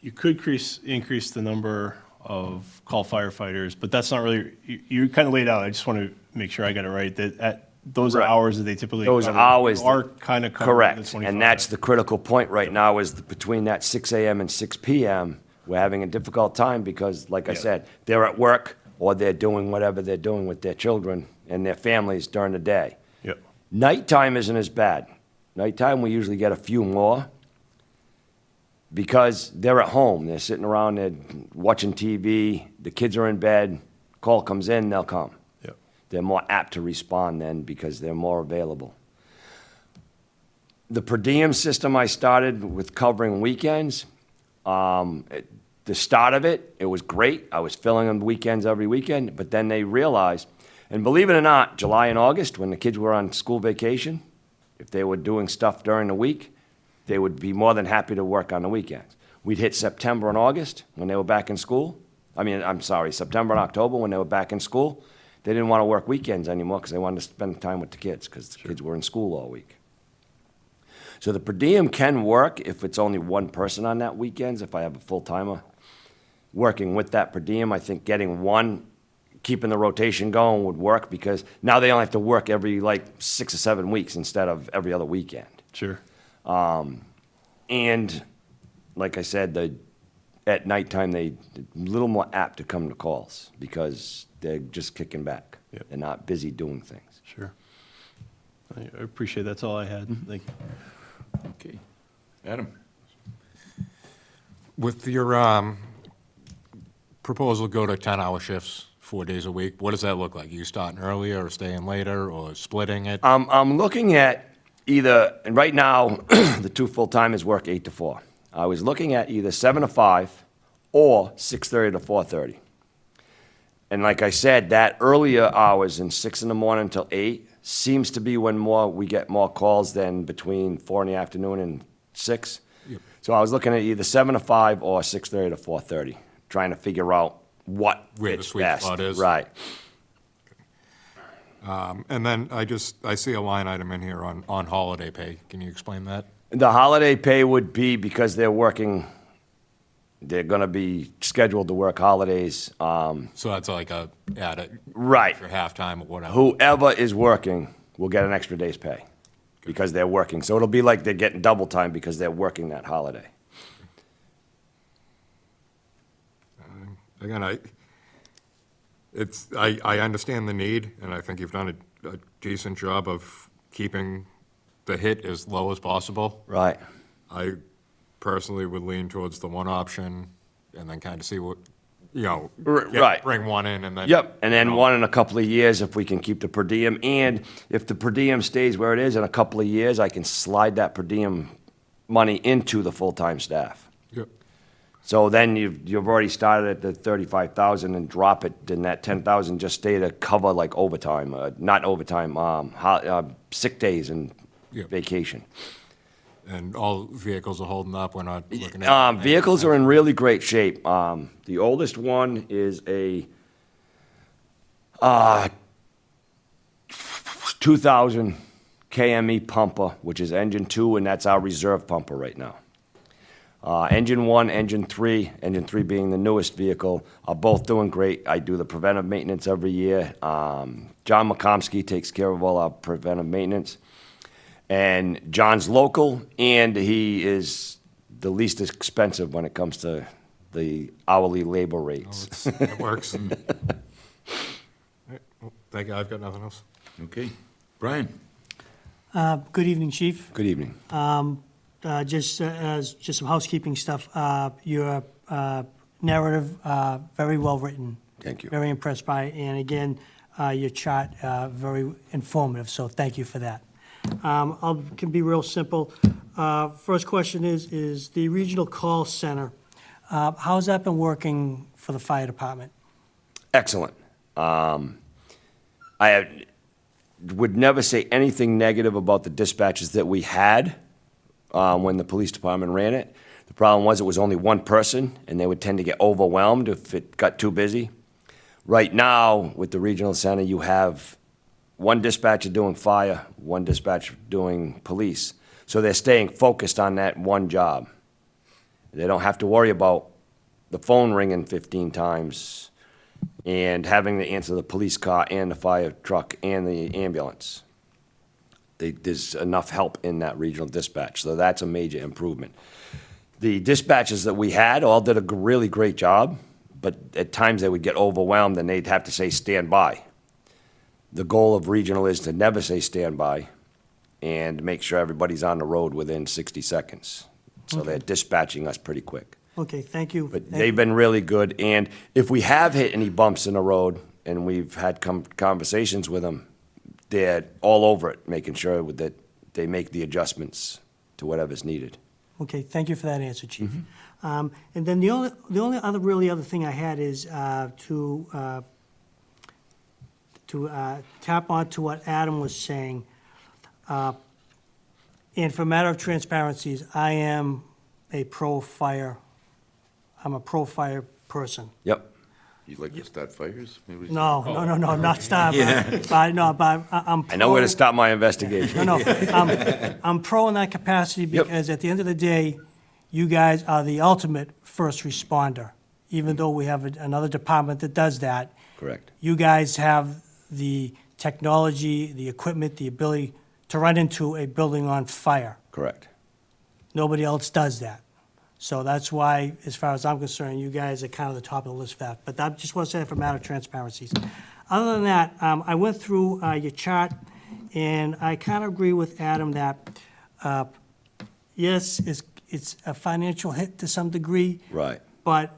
you could increase the number of call firefighters, but that's not really, you kind of laid out, I just want to make sure I got it right, that at those Right. hours that they typically Those cover, hours you are kind of covering the Correct, 25. and that's the critical point right now, is between that 6 AM and 6 PM, we're having a difficult time because, like I Yeah. said, they're at work, or they're doing whatever they're doing with their children and their families during the day. Yep. Nighttime isn't as bad. Nighttime, we usually get a few more because they're at home. They're sitting around, they're watching TV, the kids are in bed, call comes in, they'll come. Yep. They're more apt to respond then because they're more available. The per diem system I started with covering weekends, the start of it, it was great. I was filling them weekends every weekend, but then they realized, and believe it or not, July and August, when the kids were on school vacation, if they were doing stuff during the week, they would be more than happy to work on the weekends. We'd hit September and August when they were back in school. September and October when they were back in school. They didn't want to work weekends anymore because they wanted to spend time with the kids because the kids were in school all week. So the per diem can work if it's only one person on that weekends. If I have a full-timer working with that per diem, I think getting one, keeping the rotation going would work because now they only have to work every 6 or 7 weeks instead of every other weekend. Sure. And like I said, at nighttime, they're a little more apt to come to calls because they're just kicking back. Yep. They're not busy doing things. Sure. I appreciate That's all I had. Thank you. Okay. Adam? With your proposal to go to 10-hour shifts, 4 days a week, what does that look like? You starting earlier or staying later or splitting it? I'm looking at either, and right now, the two full-timers work 8 to 4. I was looking at either 7 to 5 or 6:30 to 4:30. And like I said, that earlier hours in 6 in the morning until 8 seems to be when we get more calls than between 4 in the afternoon and 6. Yep. So I was looking at either 7 to 5 or 6:30 to 4:30, trying to figure out what Where the fits sweet best. spot is. Right. And then I see a line item in here on holiday pay. Can you explain that? The holiday pay would be because they're going to be scheduled to work holidays. So that's like add Right. for halftime or whatever. Whoever is working will get an extra day's pay because they're working. So it'll be like they're getting double time because they're working that holiday. Again, I understand the need, and I think you've done a decent job of keeping the hit as low as possible. Right. I personally would lean towards the one option and then kind of see what, Right. bring one in and then. Yep, and then one in a couple of years if we can keep the per diem. And if the per diem stays where it is in a couple of years, I can slide that per diem money into the full-time staff. Yep. So then you've already started at the 35,000 and drop it, then that 10,000 just stay to cover like overtime, not overtime, sick days and Yep. vacation. And all vehicles are holding up, we're not looking at. Vehicles are in really great shape. The oldest one is a 2000 KME pumper, which is engine 2, and that's our reserve pumper right now. Engine 1, engine 3 being the newest vehicle, are both doing great. I do the preventive maintenance every year. John McComsky takes care of all our preventive maintenance. And John's local, and he is the least expensive when it comes to the hourly labor rates. It works. All right, well, thank you, I've got nothing else. Okay. Brian? Good evening, Chief. Good evening. Just some housekeeping stuff. Your narrative, very well written. Thank you. Very impressed by, and again, your chart, very informative, so thank you for that. Can be real simple. First question is the regional call center, how's that been working for the fire department? Excellent. Would never say anything negative about the dispatches that we had when the police department ran it. The problem was it was only one person, and they would tend to get overwhelmed if it got too busy. Right now, with the regional center, you have one dispatcher doing fire, one dispatcher doing police. So they're staying focused on that one job. They don't have to worry about the phone ringing 15 times and having to answer the police car and the fire truck and the ambulance. There's enough help in that regional dispatch, so that's a major improvement. The dispatchers that we had all did a really great job, but at times they would get overwhelmed and they'd have to say stand by. The goal of regional is to never say stand by and make sure everybody's on the road within 60 seconds. So they're dispatching us pretty quick. Okay, thank you. But they've been really good, and if we have hit any bumps in the road, and we've had conversations with them, they're all over it, making sure that they make the adjustments to whatever's needed. Okay, thank you for that answer, Chief. Mm-hmm. And then the only other thing I had is to tap onto what Adam was saying. And for a matter of transparencies, I am a pro-fire, I'm a pro-fire person. Yep. You'd like to start fires? Maybe? No, not stop. But I'm pro. I know where to stop my investigation. No, I'm pro in that capacity Yep. because at the end of the day, you guys are the ultimate first responder. Even though we have another department that does that, Correct. you guys have the technology, the equipment, the ability to run into a building on fire. Correct. Nobody else does that. So that's why, as far as I'm concerned, you guys are kind of the top of the list for that. But I just want to say that for a matter of transparencies. Other than that, I went through your chart, and I kind of agree with Adam that, yes, it's a financial hit to some degree. Right. But,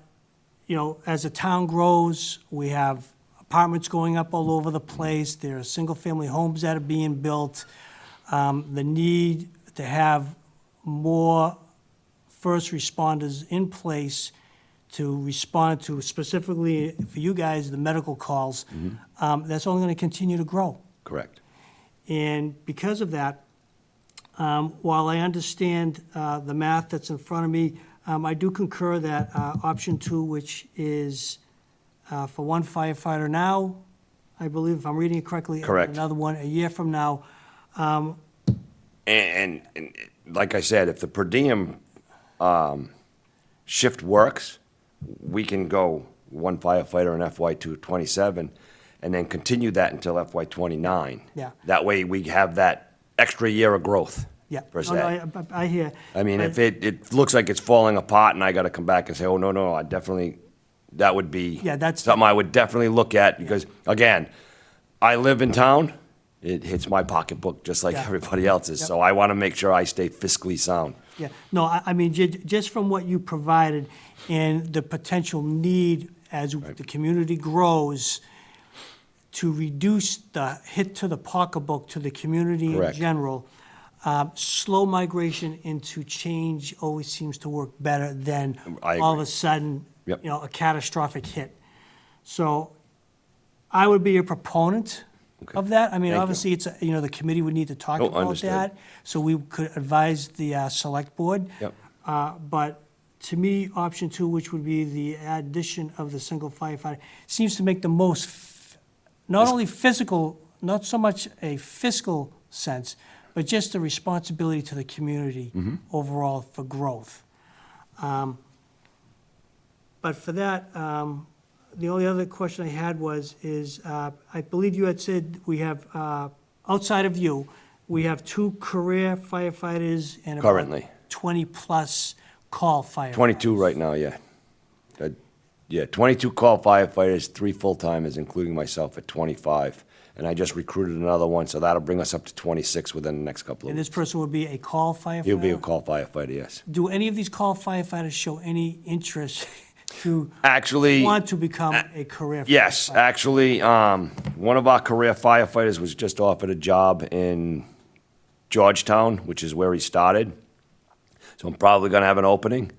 you know, as the town grows, we have apartments going up all over the place. There are single-family homes that are being built. The need to have more first responders in place to respond to, specifically for you guys, the medical calls, that's only going to continue to grow. Correct. And because of that, while I understand the math that's in front of me, I do concur that option 2, which is for one firefighter now, I believe, if I'm reading it correctly. Correct. Another one a year from now. And like I said, if the per diem shift works, we can go one firefighter in FY 27 and then continue that until FY 29. Yeah. That way we have that extra year of growth. Yeah. Per No, se. no, I hear. I mean, But- if it looks like it's falling apart and I gotta come back and say, oh, no, I definitely, that would be Yeah, that's- something I would definitely look at, because, again, I live in town, it hits my pocketbook just like Yeah. everybody else's, Yep. so I wanna make sure I stay fiscally sound. Yeah, no, I mean, just from what you provided and the potential need as the community grows to reduce the hit to the pocketbook to the community in Correct. general, slow migration into change always seems to work better than I all of agree. a sudden, Yep. you know, a catastrophic hit. So I would be a proponent of that. I mean, Thank you. obviously, it's, you know, the committee would need to talk Oh, about understood. that. So we could advise the select board. Yep. But to me, option 2, which would be the addition of the single firefighter, seems to make the most, not only physical, not so much a fiscal sense, but just a responsibility to the community overall for growth. But for that, the only other question I had is, I believe you had said we have, outside of you, we have 2 career firefighters and about Currently. 20-plus call firefighters. 22 right now, yeah. Yeah, 22 call firefighters, 3 full-timers, including myself at 25. And I just recruited another one, so that'll bring us up to 26 within the next couple of And weeks. this person would be a call firefighter? He'll be a call firefighter, yes. Do any of these call firefighters show any interest to Actually, want to become a career firefighter? yes, actually, one of our career firefighters was just offered a job in Georgetown, which is where he started. So I'm probably gonna have an opening.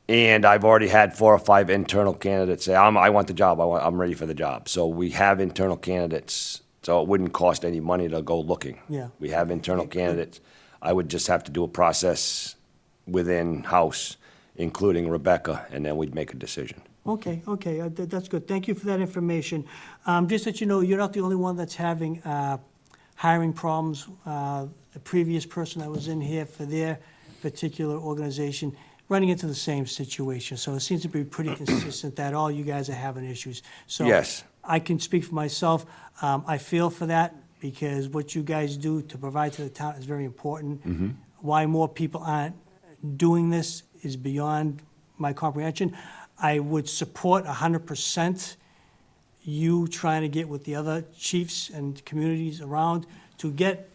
And I've already had 4 or 5 internal candidates say, I want the job, I'm ready for the job. So we have internal candidates, so it wouldn't cost any money to go looking. Yeah. We have internal candidates. I would just have to do a process within house including Rebecca, and then we'd make a decision. Okay, okay, that's good. Thank you for that information. Just that you know, you're not the only one that's having hiring problems. The previous person that was in here for their particular organization, running into the same situation. So it seems to be pretty consistent that all you guys are having issues. So Yes. I can speak for myself. I feel for that because what you guys do to provide to the town is very important. Why more people aren't doing this is beyond my comprehension. I would support 100% you trying to get with the other chiefs and communities around to get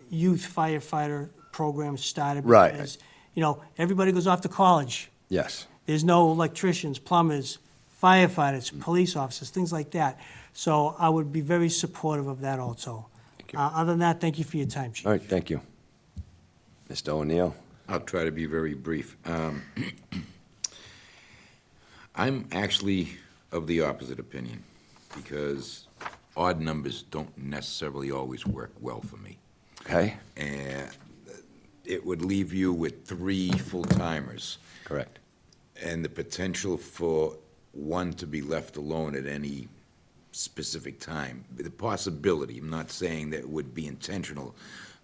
youth firefighter programs started. Right. Because, you know, everybody goes off to college. Yes. There's no electricians, plumbers, firefighters, police officers, things like that. So I would be very supportive of that also. Other than that, thank you for your time, Chief. All right, thank you. Mr. O'Neill? I'll try to be very brief. I'm actually of the opposite opinion, because odd numbers don't necessarily always work well for me. Okay, And it would leave you with 3 full-timers, correct. and the potential for one to be left alone at any specific time. The possibility, I'm not saying that it would be intentional,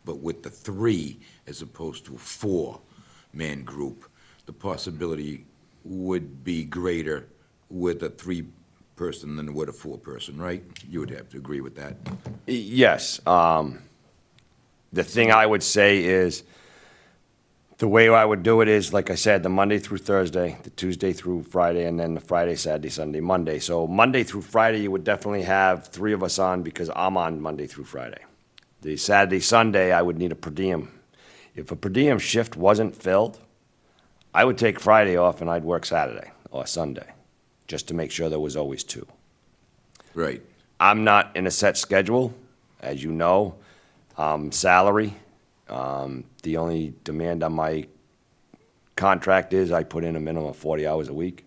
but with the 3 as opposed to a 4-man group, the possibility would be greater with a 3-person than with a 4-person, right? You would have to agree with that. Yes, the thing I would say is, the way I would do it is, like I said, the Monday through Thursday, the Tuesday through Friday, and then the Friday, Saturday, Sunday, Monday. So Monday through Friday, you would definitely have 3 of us on because I'm on Monday through Friday. The Saturday, Sunday, I would need a per diem. If a per diem shift wasn't filled, I would take Friday off and I'd work Saturday or Sunday, just to make sure there was always 2. Right. I'm not in a set schedule, as you know. Salary, the only demand on my contract is I put in a minimum of 40 hours a week.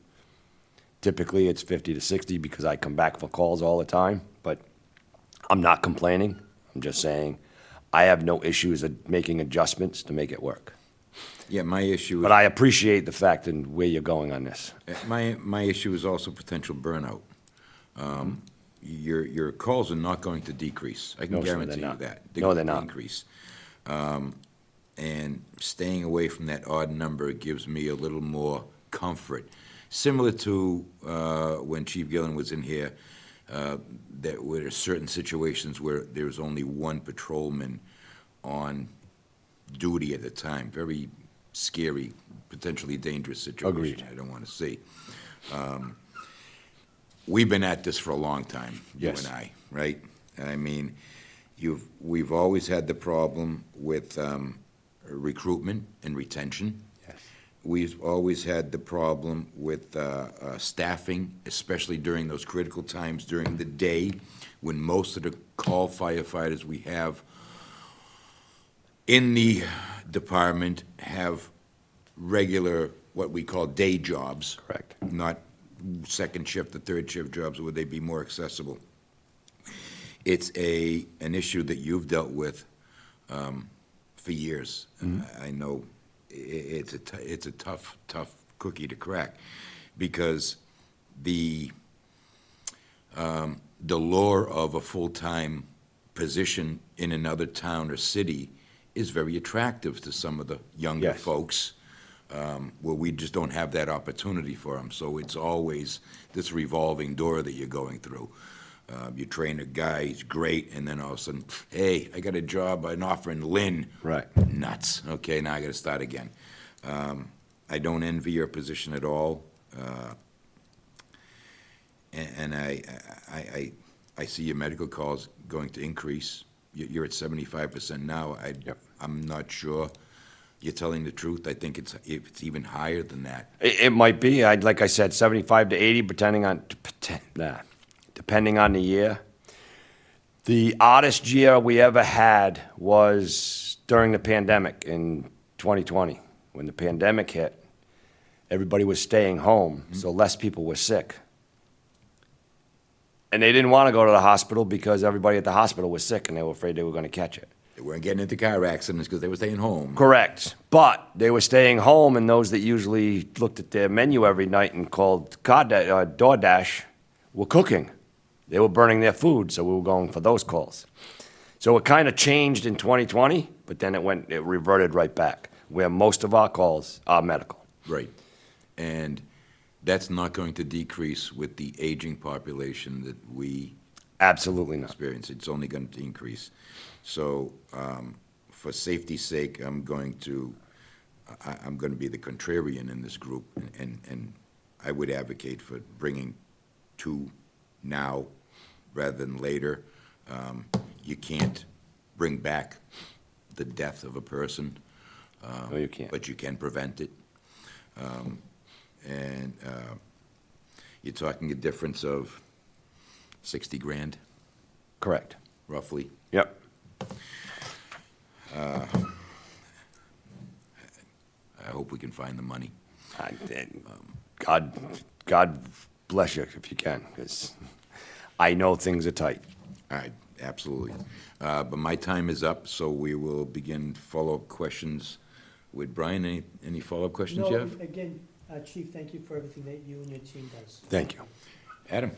Typically, it's 50 to 60 because I come back for calls all the time, but I'm not complaining. I'm just saying I have no issues of making adjustments to make it work. Yeah, my issue is. But I appreciate the fact and where you're going on this. My issue is also potential burnout. Your calls are not going to decrease. I can No, sir, they're guarantee you not. that. No, going they're to not. Increase. And staying away from that odd number gives me a little more comfort. Similar to when Chief Gillen was in here, that were certain situations where there was only 1 patrolman on duty at the time. Very scary, potentially dangerous situation. Agreed. I don't want to see. We've been at this for a long time, you Yes. and I, right? I mean, we've always had the problem with recruitment and retention. Yes. We've always had the problem with staffing, especially during those critical times during the day, when most of the call firefighters we have in the department have regular, what we call day jobs. Correct. Not second shift or third shift jobs, where they'd be more accessible. It's an issue that you've dealt with for years. I know it's a tough cookie to crack, because the lure of a full-time position in another town or city is very attractive to some of the younger Yes. folks, where we just don't have that opportunity for them. So it's always this revolving door that you're going through. You train a guy, he's great, and then all of a sudden, hey, I got a job, an offer in Lynn. Right. Nuts. Okay, now I got to start again. I don't envy your position at all. And I see your medical calls going to increase. You're at 75% now. Yep. I'm not sure. You're telling the truth. I think it's even higher than that. It might be. Like I said, 75 to 80, depending on the year. The oddest year we ever had was during the pandemic in 2020. When the pandemic hit, everybody was staying home, so less people were sick. And they didn't want to go to the hospital because everybody at the hospital was sick and they were afraid they were going to catch it. They weren't getting into car accidents because they were staying home. Correct. But they were staying home, and those that usually looked at their menu every night and called DoorDash were cooking. They were burning their food, so we were going for those calls. So it kind of changed in 2020, but then it reverted right back, where most of our calls are medical. Right. And that's not going to decrease with the aging population that we Absolutely not. experience. It's only going to increase. So, for safety's sake, I'm going to be the contrarian in this group, and I would advocate for bringing 2 now rather than later. You can't bring back the death of a person. No, you can't. But you can prevent it. You're talking a difference of 60 grand, Correct. roughly. Yep. I hope we can find the money. God bless you if you can, because I know things are tight. All right, absolutely. But my time is up, so we will begin follow-up questions with Brian. Any follow-up questions you have? Again, Chief, thank you for everything that you and your team does. Thank you. Adam?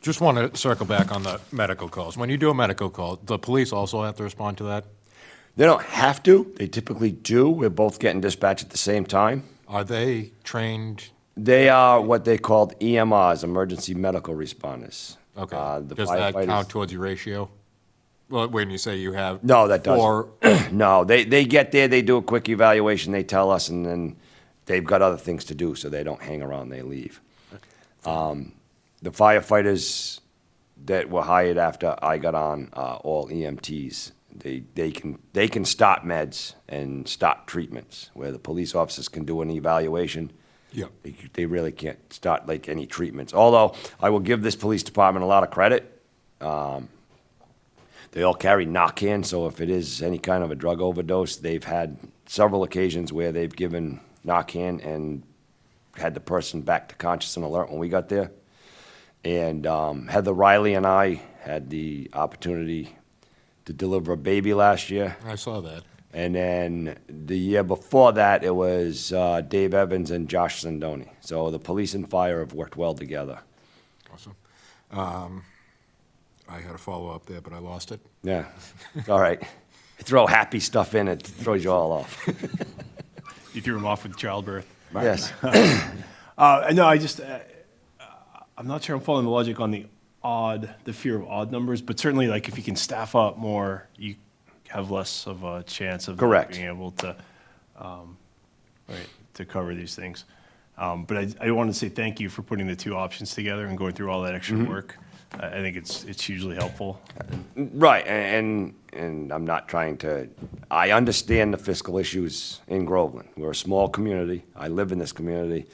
Just want to circle back on the medical calls. When you do a medical call, the police also have to respond to that? They don't have to. They typically do. We're both getting dispatched at the same time. Are they trained? They are what they called EMRs, emergency medical responders. Okay. The Does that firefighters- count towards your ratio? Well, when you say you have. No, that doesn't. Or, No, they get there, they do a quick evaluation, they tell us, and then they've got other things to do, so they don't hang around, they leave. The firefighters that were hired after I got on are all EMTs. They can start meds and start treatments, where the police officers can do an evaluation. yeah, They really can't start like any treatments. Although I will give this police department a lot of credit. They all carry Narcan, so if it is any kind of a drug overdose, they've had several occasions where they've given Narcan and had the person back to conscious and alert when we got there. And Heather Riley and I had the opportunity to deliver a baby last year. I saw that. And then the year before that, it was Dave Evans and Josh Sandoni. So the police and fire have worked well together. Awesome. I had a follow-up there, but I lost it. Yeah, all right. Throw happy stuff in, it throws you all off. You threw him off with childbirth. Yes. No, I'm not sure I'm following the logic on the fear of odd numbers, but certainly, like, if you can staff up more, you have less of a chance of Correct. being able to, to cover these things. But I wanted to say thank you for putting the 2 options together and going through all that extra work. I think it's hugely helpful. Right, and I'm not trying to, I understand the fiscal issues in Groveland. We're a small community. I live in this community,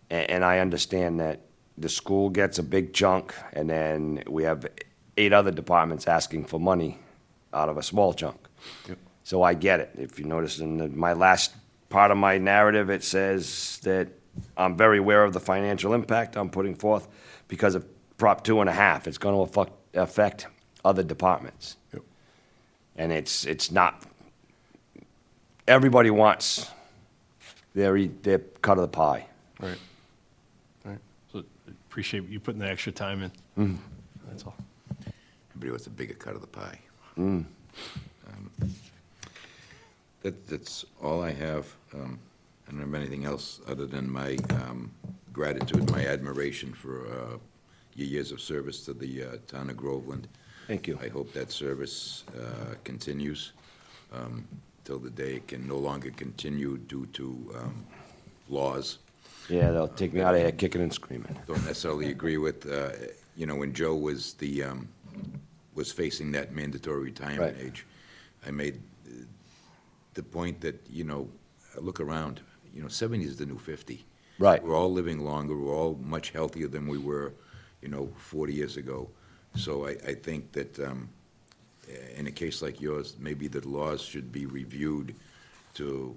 and I understand that the school gets a big chunk, and then we have 8 other departments asking for money out of a small chunk. Yep. So I get it. If you notice in my last part of my narrative, it says that I'm very aware of the financial impact I'm putting forth because of Prop 2.5. It's going to affect other departments. Yep. And it's not, everybody wants their cut of the pie. Right. So appreciate you putting the extra time in. That's all. Everybody wants a bigger cut of the pie. That's all I have. I don't have anything else other than my gratitude, my admiration for your years of service to the town of Groveland. Thank you. I hope that service continues till the day it can no longer continue due to laws. Yeah, they'll take me out of here kicking and screaming. Don't necessarily agree with, when Joe was was facing that mandatory retirement Right. age, I made the point that, look around, 70 is the new 50. Right. We're all living longer, we're all much healthier than we were, 40 years ago. So I think that in a case like yours, maybe the laws should be reviewed to,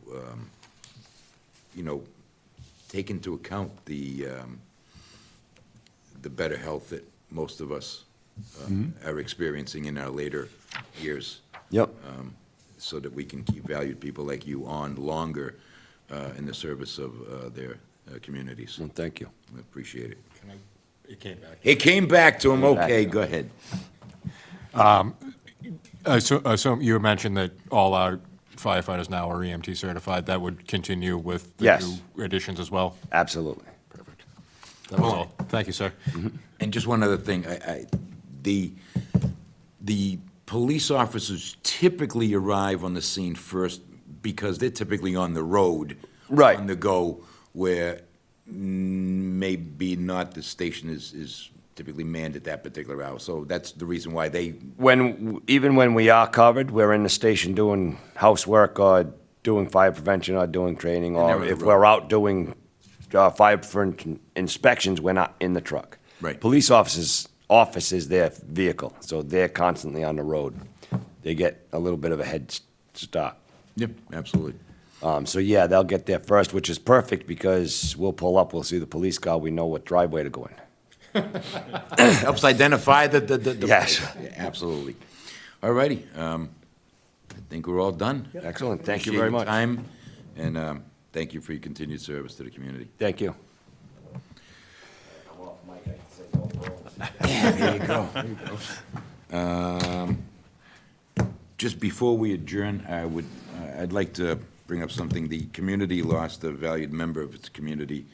take into account the better health that most of us are experiencing in our later years, Yep. so that we can keep valued people like you on longer in the service of their communities. Well, thank you. I appreciate it. It came back. It came back to him, Came back. okay, go ahead. So you mentioned that all our firefighters now are EMT certified. That would continue with the Yes. new additions as well? Absolutely. Perfect. That was all. Thank you, sir. And just one other thing, the police officers typically arrive on the scene first because they're typically on the road. Right. On the go, where maybe not the station is typically manned at that particular hour. So that's the reason why they, Even when we are covered, we're in the station doing housework or doing fire prevention or doing training, they're or on the if road. we're out doing fire inspections, we're not in the truck. Right. Police office is their vehicle, so they're constantly on the road. They get a little bit of a head start. yep, absolutely. So yeah, they'll get there first, which is perfect because we'll pull up, we'll see the police car, we know what driveway to go in. Helps identify the. Yes. Yeah, absolutely. All righty, I think we're all done. Excellent, thank you Appreciate very your much. time, and thank you for your continued service to the community. Thank you. Yeah, there you go. Just before we adjourn, I'd like to bring up something. The community lost a valued member of its community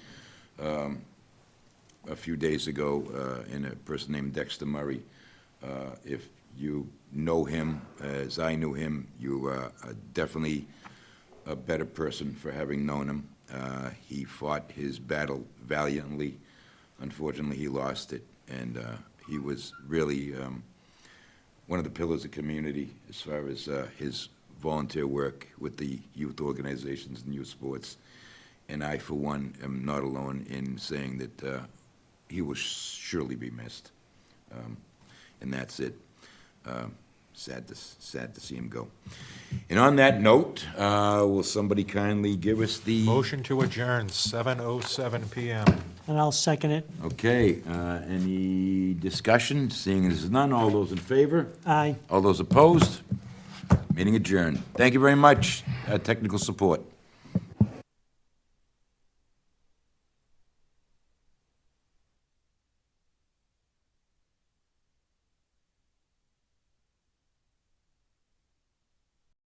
a few days ago, in a person named Dexter Murray. If you know him, as I knew him, you are definitely a better person for having known him. He fought his battle valiantly. Unfortunately, he lost it, and he was really one of the pillars of community as far as his volunteer work with the youth organizations and youth sports. And I, for one, am not alone in saying that he will surely be missed. And that's it. Sad to see him go. And on that note, will somebody kindly give us the... Motion to adjourn, 7:07 PM. And I'll second it. Okay, any discussion? Seeing as none, all those in favor? Aye. All those opposed? Meeting adjourned. Thank you very much, technical support.